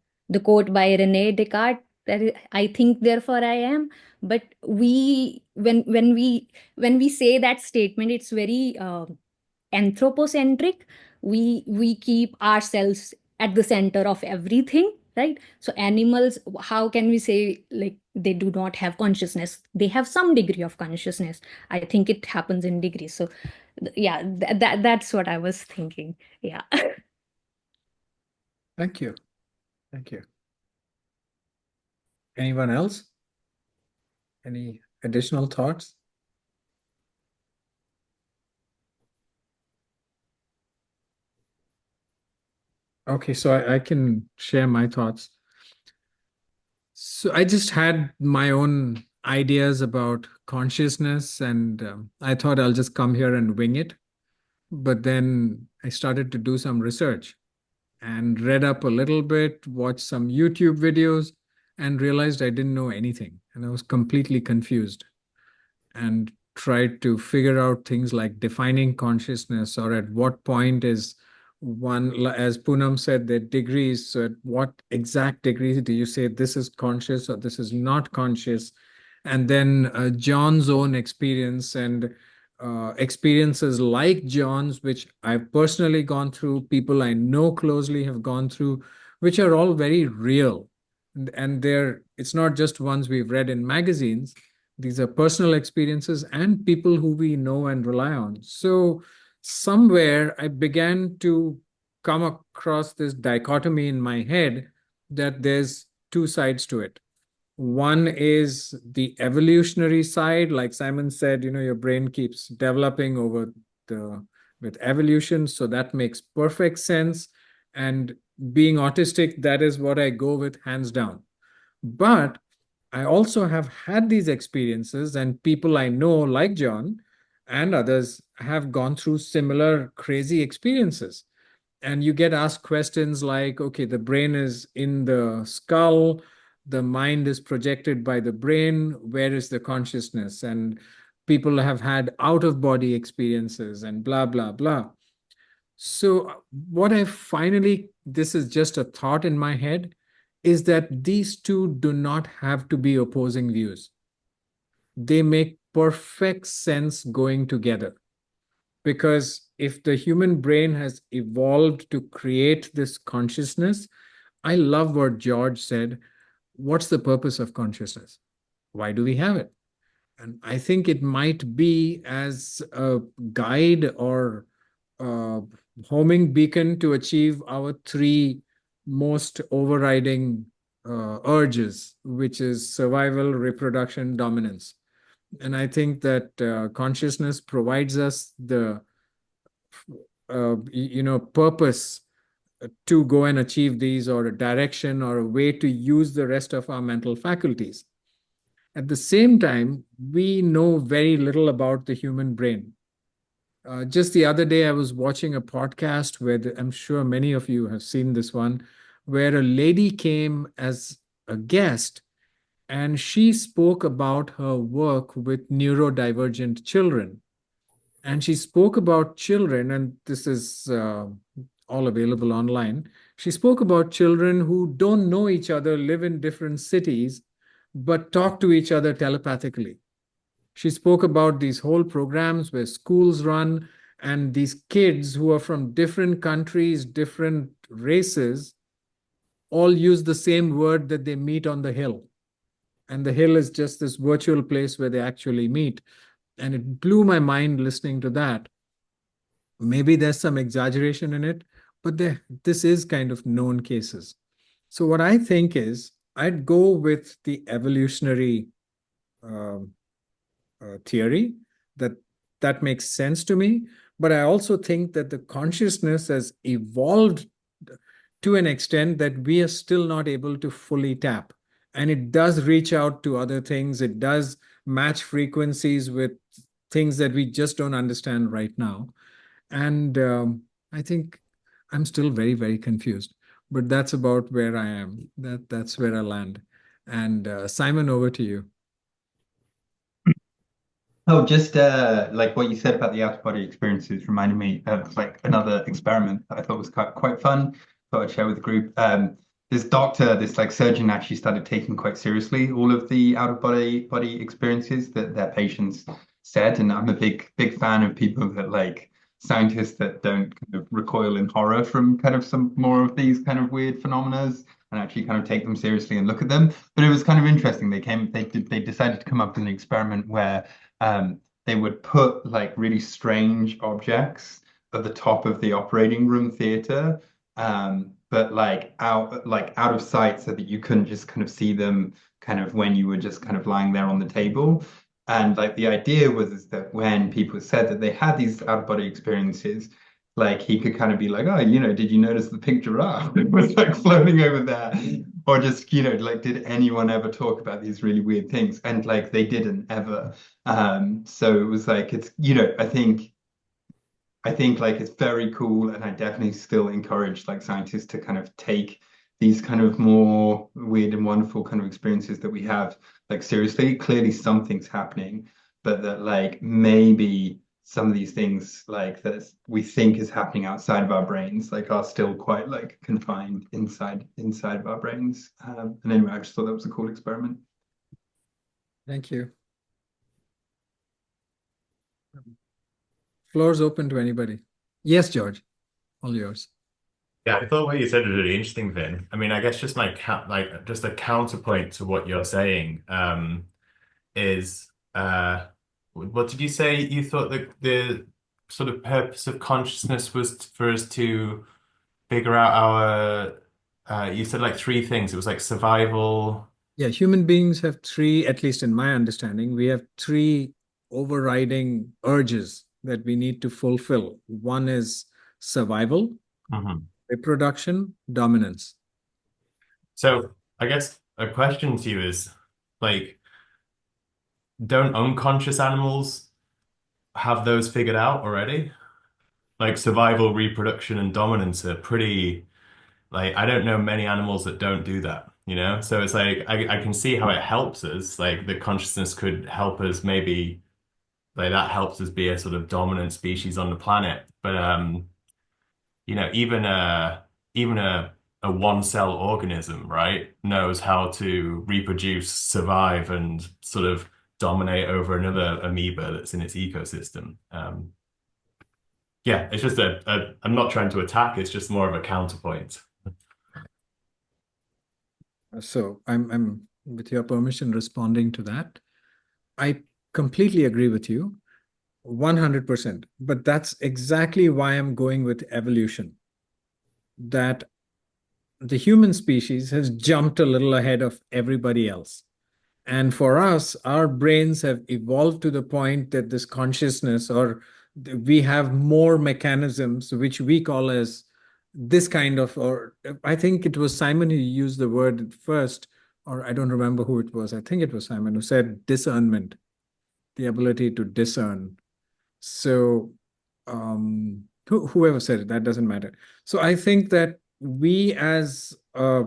[SPEAKER 12] quote by Rene Descartes, that is, I think, therefore I am. But when we say that statement, it's very anthropocentric. We keep ourselves at the center of everything, right? So animals, how can we say like they do not have consciousness? They have some degree of consciousness. I think it happens in degrees. So yeah, that's what I was thinking. Yeah.
[SPEAKER 1] Thank you. Thank you. Anyone else? Any additional thoughts? Okay, so I can share my thoughts. So I just had my own ideas about consciousness, and I thought I'll just come here and wing it. But then I started to do some research and read up a little bit, watched some YouTube videos, and realized I didn't know anything. And I was completely confused and tried to figure out things like defining consciousness, or at what point is one, as Poonam said, the degrees. So at what exact degree do you say this is conscious or this is not conscious? And then John's own experience and experiences like John's, which I've personally gone through, people I know closely have gone through, which are all very real. And it's not just ones we've read in magazines. These are personal experiences and people who we know and rely on. So somewhere I began to come across this dichotomy in my head that there's two sides to it. One is the evolutionary side, like Simon said, your brain keeps developing with evolution, so that makes perfect sense. And being autistic, that is what I go with hands down. But I also have had these experiences, and people I know, like John and others, have gone through similar crazy experiences. And you get asked questions like, okay, the brain is in the skull, the mind is projected by the brain, where is the consciousness? And people have had out-of-body experiences and blah, blah, blah. So what I finally, this is just a thought in my head, is that these two do not have to be opposing views. They make perfect sense going together. Because if the human brain has evolved to create this consciousness, I love what George said. What's the purpose of consciousness? Why do we have it? And I think it might be as a guide or a homing beacon to achieve our three most overriding urges, which is survival, reproduction, dominance. And I think that consciousness provides us the purpose to go and achieve these, or a direction or a way to use the rest of our mental faculties. At the same time, we know very little about the human brain. Just the other day, I was watching a podcast where I'm sure many of you have seen this one, where a lady came as a guest and she spoke about her work with neurodivergent children. And she spoke about children, and this is all available online. She spoke about children who don't know each other, live in different cities, but talk to each other telepathically. She spoke about these whole programs where schools run, and these kids who are from different countries, different races, all use the same word that they meet on the hill. And the hill is just this virtual place where they actually meet. And it blew my mind listening to that. Maybe there's some exaggeration in it, but this is kind of known cases. So what I think is I'd go with the evolutionary theory, that makes sense to me. But I also think that the consciousness has evolved to an extent that we are still not able to fully tap. And it does reach out to other things. It does match frequencies with things that we just don't understand right now. And I think I'm still very, very confused. But that's about where I am. That's where I land. And Simon, over to you.
[SPEAKER 2] Oh, just like what you said about the out-of-body experiences reminded me of like another experiment that I thought was quite fun. Thought I'd share with the group. This like surgeon actually started taking quite seriously all of the out-of-body experiences that their patients said, and I'm a big fan of people that like scientists that don't kind of recoil in horror from kind of some more of these kind of weird phenomena and actually kind of take them seriously and look at them. But it was kind of interesting. They decided to come up with an experiment where they would put like really strange objects at the top of the operating room theater but like out of sight, so that you couldn't just kind of see them kind of when you were just kind of lying there on the table. And like the idea was that when people said that they had these out-of-body experiences, like he could kind of be like, oh, did you notice the pink giraffe? It was like floating over there. Or just, like, did anyone ever talk about these really weird things? And like they didn't ever. So it was like, it's, I think like it's very cool, and I definitely still encourage like scientists to kind of take these kind of more weird and wonderful kind of experiences that we have like seriously. Clearly something's happening, but that like maybe some of these things like that we think is happening outside of our brains like are still quite like confined inside of our brains. And anyway, I just thought that was a cool experiment.
[SPEAKER 1] Thank you. Floor's open to anybody. Yes, George, all yours.
[SPEAKER 7] Yeah, I thought what you said was really interesting, Vin. I mean, I guess just just a counterpoint to what you're saying is what did you say? You thought that the sort of purpose of consciousness was for us to figure out our you said like three things. It was like survival.
[SPEAKER 1] Yeah, human beings have three, at least in my understanding, we have three overriding urges that we need to fulfill. One is survival, reproduction, dominance.
[SPEAKER 7] So I guess a question to you is like, don't unconscious animals have those figured out already? Like survival, reproduction, and dominance are pretty, like, I don't know many animals that don't do that, So it's like, I can see how it helps us. Like the consciousness could help us maybe, like that helps us be a sort of dominant species on the planet. But, even a one-cell organism, right, knows how to reproduce, survive, and sort of dominate over another amoeba that's in its ecosystem. Yeah, it's just I'm not trying to attack, it's just more of a counterpoint.
[SPEAKER 1] So I'm with your permission responding to that. I completely agree with you, 100%. But that's exactly why I'm going with evolution. That the human species has jumped a little ahead of everybody else. And for us, our brains have evolved to the point that this consciousness, or we have more mechanisms, which we call as this kind of, or I think it was Simon who used the word first, or I don't remember who it was. I think it was Simon who said discernment, the ability to discern. So whoever said it, that doesn't matter. So I think that we as a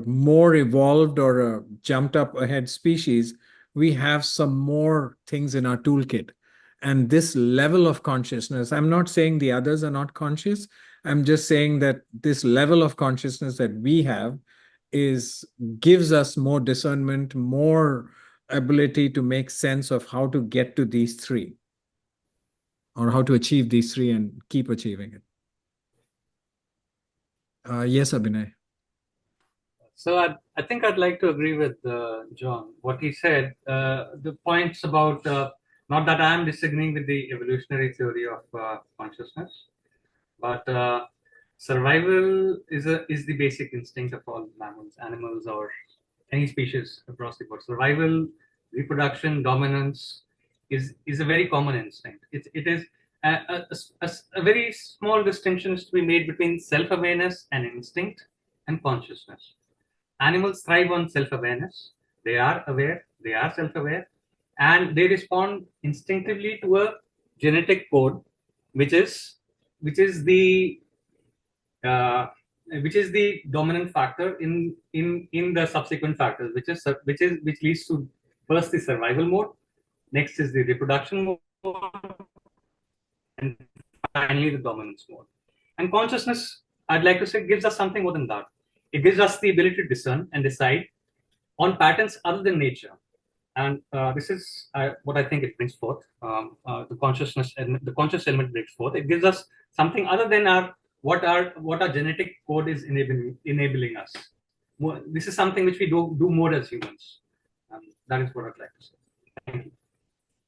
[SPEAKER 1] more evolved or a jumped up ahead species, we have some more things in our toolkit. And this level of consciousness, I'm not saying the others are not conscious. I'm just saying that this level of consciousness that we have gives us more discernment, more ability to make sense of how to get to these three, or how to achieve these three and keep achieving it. Yes, Abhinay.
[SPEAKER 3] So I think I'd like to agree with John. What he said, the points about, not that I'm disagreeing with the evolutionary theory of consciousness, but survival is the basic instinct of all mammals, animals, or any species across the board. Survival, reproduction, dominance is a very common instinct. It is a very small distinction is to be made between self-awareness and instinct and consciousness. Animals thrive on self-awareness. They are aware, they are self-aware, and they respond instinctively to a genetic code, which is the dominant factor in the subsequent factors, which leads to first the survival mode, next is the reproduction mode, and finally the dominance mode. And consciousness, I'd like to say, gives us something more than that. It gives us the ability to discern and decide on patterns other than nature. And this is what I think it brings forth. The consciousness and the conscious element brings forth. It gives us something other than what our genetic code is enabling us. This is something which we do more as humans. That is what I'd like to say. Thank you.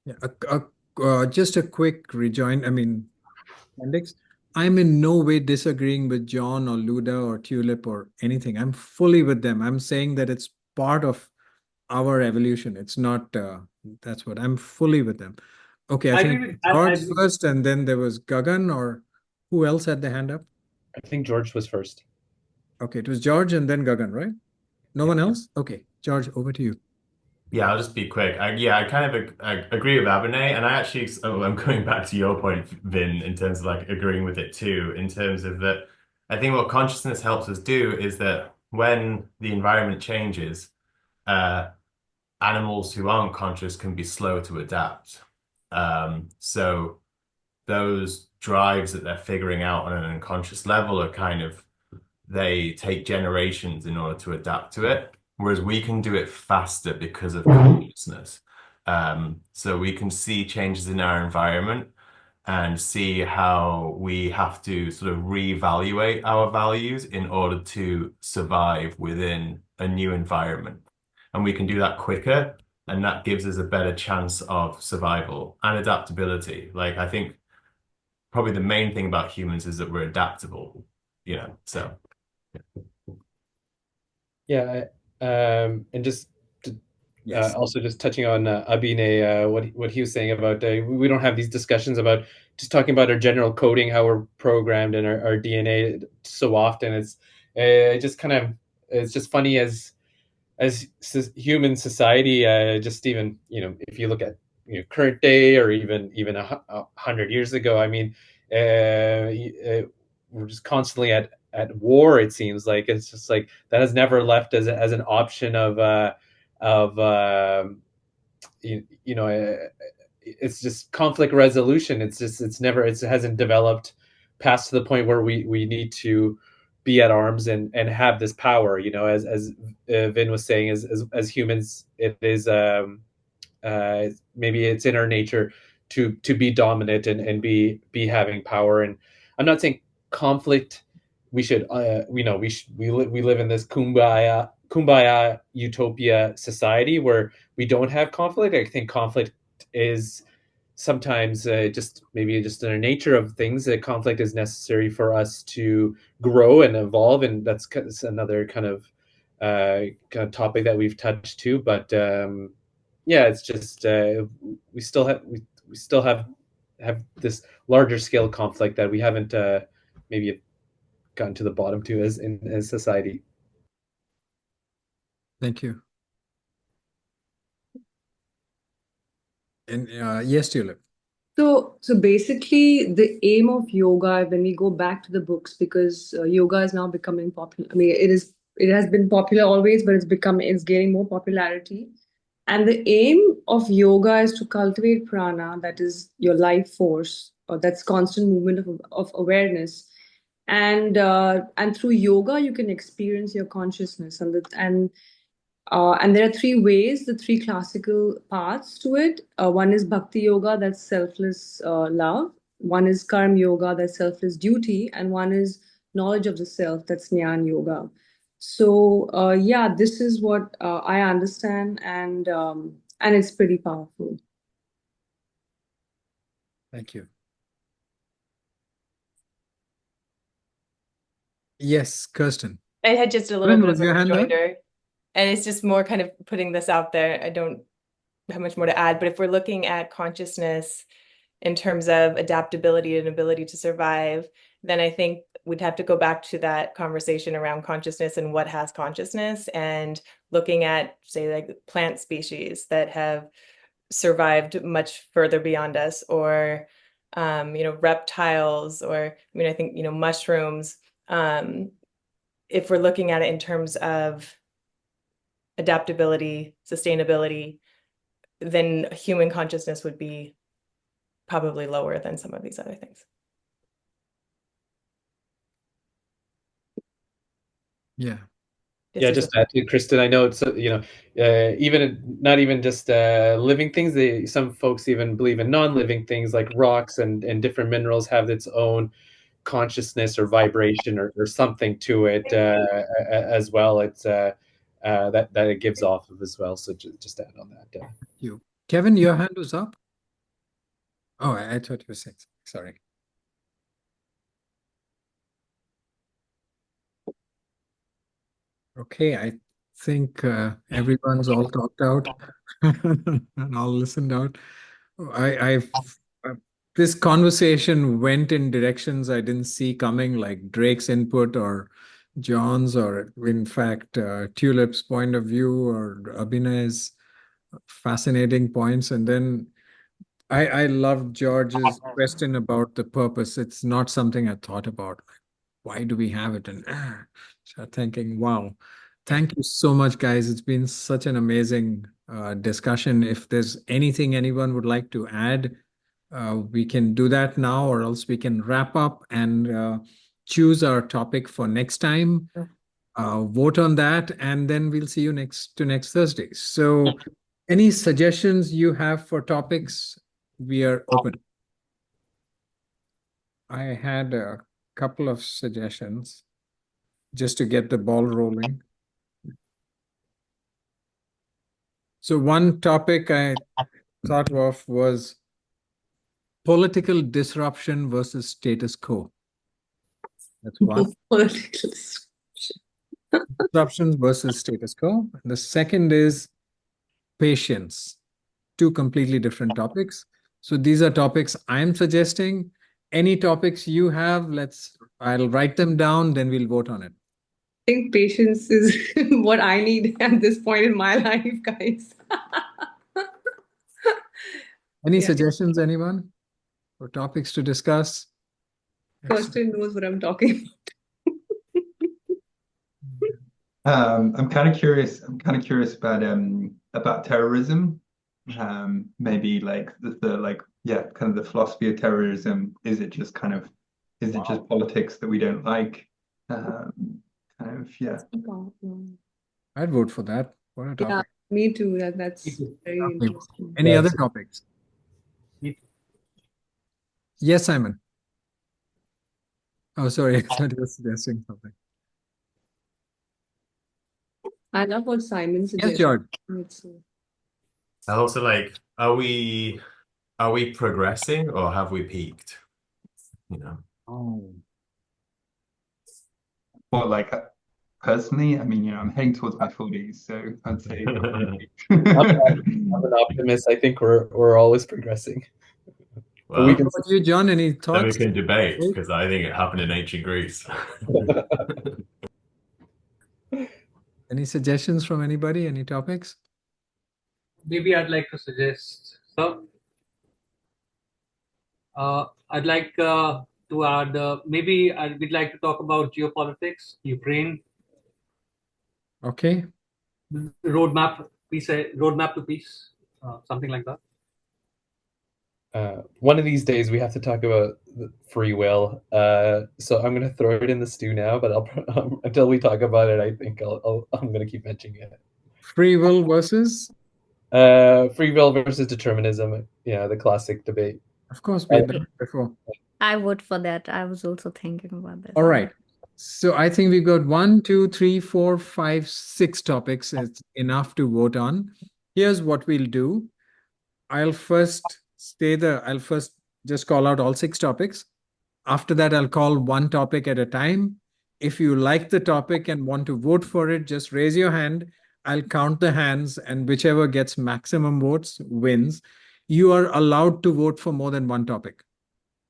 [SPEAKER 1] Yeah, just a quick rejoin. I mean, appendix. I'm in no way disagreeing with John or Luda or Tulip or anything. I'm fully with them. I'm saying that it's part of our evolution. It's not, that's what I'm fully with them. Okay, I think George first, and then there was Gagan, or who else had the hand up?
[SPEAKER 4] I think George was first.
[SPEAKER 1] Okay, it was George and then Gagan, right? No one else? Okay, George, over to you.
[SPEAKER 7] Yeah, I'll just be quick. I kind of agree with Abhinay, and I actually, I'm going back to your point, Vin, in terms of like agreeing with it too, in terms of that. I think what consciousness helps us do is that when the environment changes, animals who aren't conscious can be slow to adapt. So those drives that they're figuring out on an unconscious level are kind of, they take generations in order to adapt to it. Whereas we can do it faster because of consciousness. So we can see changes in our environment and see how we have to sort of reevaluate our values in order to survive within a new environment. And we can do that quicker, and that gives us a better chance of survival and adaptability. Like, I think probably the main thing about humans is that we're adaptable, so.
[SPEAKER 4] Yeah, and just also just touching on Abhinay, what he was saying about we don't have these discussions about just talking about our general coding, how we're programmed and our DNA so often. It's just kind of, it's just funny as human society, just even, if you look at current day or even 100 years ago, I mean, we're just constantly at war. It seems like it's just like that has never left as an option of it's just conflict resolution. It hasn't developed past to the point where we need to be at arms and have this power. As Vin was saying, as humans, it is maybe it's in our nature to be dominant and be having power. And I'm not saying conflict. We should we live in this kumbaya utopia society where we don't have conflict. I think conflict is sometimes just in the nature of things, that conflict is necessary for us to grow and evolve, and that's another kind of topic that we've touched too. But yeah, it's just we still have this larger scale conflict that we haven't maybe gotten to the bottom to as society.
[SPEAKER 1] Thank you. And yes, Tulip.
[SPEAKER 5] So basically, the aim of yoga, when we go back to the books, because yoga is now becoming popular. I mean, it has been popular always, but it's gaining more popularity. And the aim of yoga is to cultivate prana, that is your life force, or that's constant movement of awareness. And through yoga, you can experience your consciousness, and there are three ways, the three classical paths to it. One is bhakti yoga, that's selfless love. One is karma yoga, that's selfless duty. And one is knowledge of the self, that's jnana yoga. So yeah, this is what I understand, and it's pretty powerful.
[SPEAKER 1] Thank you. Yes, Kirstyn.
[SPEAKER 11] I had just a little bit of a rejoinder, and it's just more kind of putting this out there. I don't have much more to add, but if we're looking at consciousness in terms of adaptability and ability to survive, then I think we'd have to go back to that conversation around consciousness and what has consciousness, and looking at, say, like plant species that have survived much further beyond us, or reptiles, or I think mushrooms. If we're looking at it in terms of adaptability, sustainability, then human consciousness would be probably lower than some of these other things.
[SPEAKER 1] Yeah.
[SPEAKER 4] Just to add to Kirstyn, I know it's even not even just living things. Some folks even believe in non-living things like rocks and different minerals have its own consciousness or vibration or something to it as well. It's that it gives off of as well. So just add on that.
[SPEAKER 1] You, Kevin, your hand was up. Oh, I thought you were saying. Sorry. Okay, I think everyone's all talked out and all listened out. I've this conversation went in directions I didn't see coming, like Drake's input or John's, or in fact, Tulip's point of view or Abhinay's fascinating points. And then I love George's question about the purpose. It's not something I thought about. Why do we have it? And start thinking, wow, thank you so much, guys. It's been such an amazing discussion. If there's anything anyone would like to add, we can do that now, or else we can wrap up and choose our topic for next time. Vote on that, and then we'll see you next Thursday. So, any suggestions you have for topics? We are open. I had a couple of suggestions just to get the ball rolling. So one topic I thought of was political disruption versus status quo. That's one.
[SPEAKER 5] Political
[SPEAKER 1] Disruptions versus status quo. And the second is patience. Two completely different topics. So these are topics I'm suggesting. Any topics you have, I'll write them down, then we'll vote on it.
[SPEAKER 5] I think patience is what I need at this point in my life, guys.
[SPEAKER 1] Any
[SPEAKER 5] Yeah.
[SPEAKER 1] suggestions, anyone, for topics to discuss?
[SPEAKER 5] Kirstyn knows what I'm talking
[SPEAKER 2] I'm kind of curious. About terrorism. Maybe like kind of the philosophy of terrorism. Is it just politics that we don't like? Yeah.
[SPEAKER 5] about.
[SPEAKER 1] I'd vote for that. What a
[SPEAKER 5] Yeah,
[SPEAKER 1] topic.
[SPEAKER 5] me too. That's
[SPEAKER 3] Me too.
[SPEAKER 5] very
[SPEAKER 1] Okay.
[SPEAKER 5] interesting.
[SPEAKER 1] Any
[SPEAKER 4] Yes.
[SPEAKER 1] other topics?
[SPEAKER 3] Me too.
[SPEAKER 1] Yes, Simon. Oh, sorry. I thought you were suggesting something.
[SPEAKER 5] I love what Simon
[SPEAKER 1] Yes,
[SPEAKER 5] suggested.
[SPEAKER 1] George.
[SPEAKER 5] It's,
[SPEAKER 7] I also like, are we progressing or have we peaked? You know.
[SPEAKER 1] Oh.
[SPEAKER 2] Well, like personally, I mean, I'm heading towards my 40s, so I'd say.
[SPEAKER 4] I'm an optimist. I think we're always progressing.
[SPEAKER 7] Well,
[SPEAKER 4] we can-
[SPEAKER 1] What about you, John? Any
[SPEAKER 7] then we
[SPEAKER 1] thoughts?
[SPEAKER 7] can debate because I think it happened in ancient Greece.
[SPEAKER 1] Any suggestions from anybody? Any topics?
[SPEAKER 3] Maybe I'd like to suggest some. I'd like to add, we'd like to talk about geopolitics, Ukraine,
[SPEAKER 1] Okay.
[SPEAKER 3] roadmap to peace, something like that.
[SPEAKER 4] One of these days we have to talk about free will. So I'm going to throw it in the stew now, but until we talk about it, I think I'm going to keep mentioning it.
[SPEAKER 1] Free will versus?
[SPEAKER 4] Free will versus determinism. Yeah, the classic debate.
[SPEAKER 1] Of course, we had done it before.
[SPEAKER 12] I vote for that. I was also thinking about that.
[SPEAKER 1] All right. So I think we've got 1, 2, 3, 4, 5, 6 topics. It's enough to vote on. Here's what we'll do. I'll first just call out all 6 topics. After that, I'll call one topic at a time. If you like the topic and want to vote for it, just raise your hand. I'll count the hands, and whichever gets maximum votes wins. You are allowed to vote for more than one topic.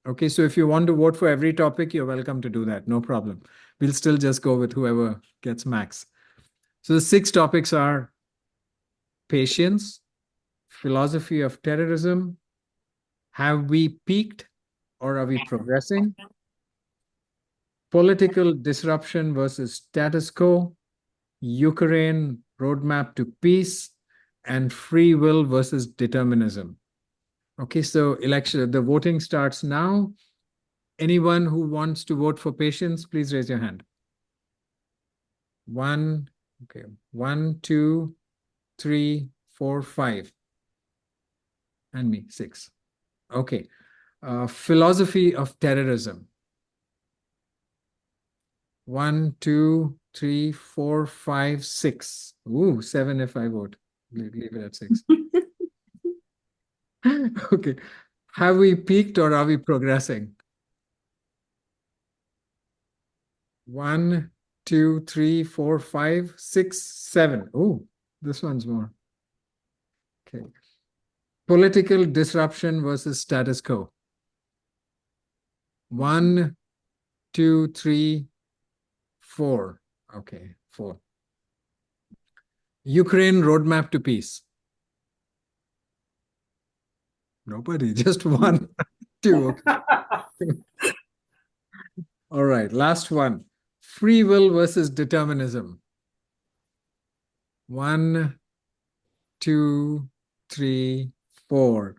[SPEAKER 1] Okay, so if you want to vote for every topic, you're welcome to do that. No problem. We'll still just go with whoever gets max. So the 6 topics are patience, philosophy of terrorism, have we peaked or are we progressing, political disruption versus status quo, Ukraine roadmap to peace, and free will versus determinism. Okay, so the voting starts now. Anyone who wants to vote for patience, please raise your hand. 1, 2, 3, 4, 5. And me, 6. Okay. Philosophy of terrorism. 1, 2, 3, 4, 5, 6. Ooh, 7 if I vote. Leave it at 6. Okay. Have we peaked or are we progressing? 1, 2, 3, 4, 5, 6, 7. Oh, this one's more. Okay. Political disruption versus status quo. 1, 2, 3, 4. Okay, 4. Ukraine roadmap to peace. Nobody, just 1, 2. Okay. All right, last one. Free will versus determinism. 1, 2, 3, 4.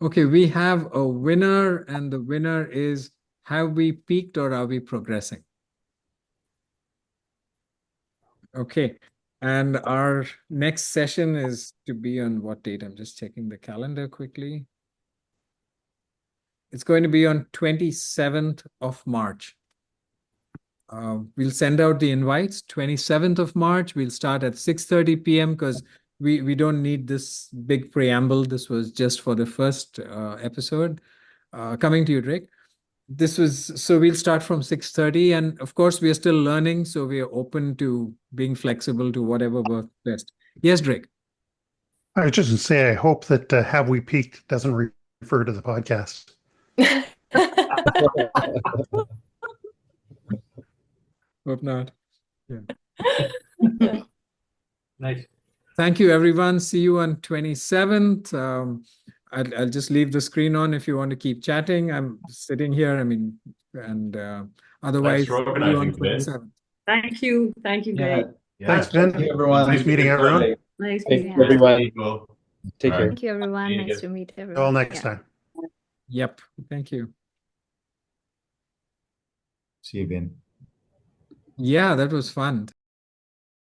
[SPEAKER 1] Okay, we have a winner, and the winner is, have we peaked or are we progressing? Okay, and our next session is to be on what date? I'm just checking the calendar quickly. It's going to be on 27th of March. We'll send out the invites. 27th of March, we'll start at 6:30 p.m. because we don't need this big preamble. This was just for the first episode. Coming to you, Drake. So we'll start from 6:30, and of course we are still learning, so we are open to being flexible to whatever works best. Yes, Drake.
[SPEAKER 8] I was just going to say, I hope that Have We Peaked doesn't refer to the podcast.
[SPEAKER 1] Hope not. Yeah.
[SPEAKER 3] Nice.
[SPEAKER 1] Thank you, everyone. See you on 27th. I'll just leave the screen on if you want to keep chatting. I'm sitting here. I mean, and otherwise,
[SPEAKER 7] Thanks for
[SPEAKER 1] see you
[SPEAKER 7] organizing
[SPEAKER 1] on
[SPEAKER 7] this.
[SPEAKER 1] 27th.
[SPEAKER 5] Thank you. Thank you, Greg.
[SPEAKER 8] Thanks, Vin.
[SPEAKER 2] Thank you, everyone.
[SPEAKER 8] Nice meeting everyone.
[SPEAKER 5] Nice
[SPEAKER 12] Thank
[SPEAKER 5] meeting
[SPEAKER 12] you,
[SPEAKER 5] you.
[SPEAKER 7] People.
[SPEAKER 2] Take care.
[SPEAKER 12] Thank you, everyone.
[SPEAKER 7] See you
[SPEAKER 12] Nice
[SPEAKER 7] again.
[SPEAKER 12] to meet
[SPEAKER 8] Till
[SPEAKER 12] everyone.
[SPEAKER 8] next
[SPEAKER 12] Yeah.
[SPEAKER 8] time.
[SPEAKER 1] Yep. Thank you.
[SPEAKER 10] See you, Vin.
[SPEAKER 1] Yeah, that was fun.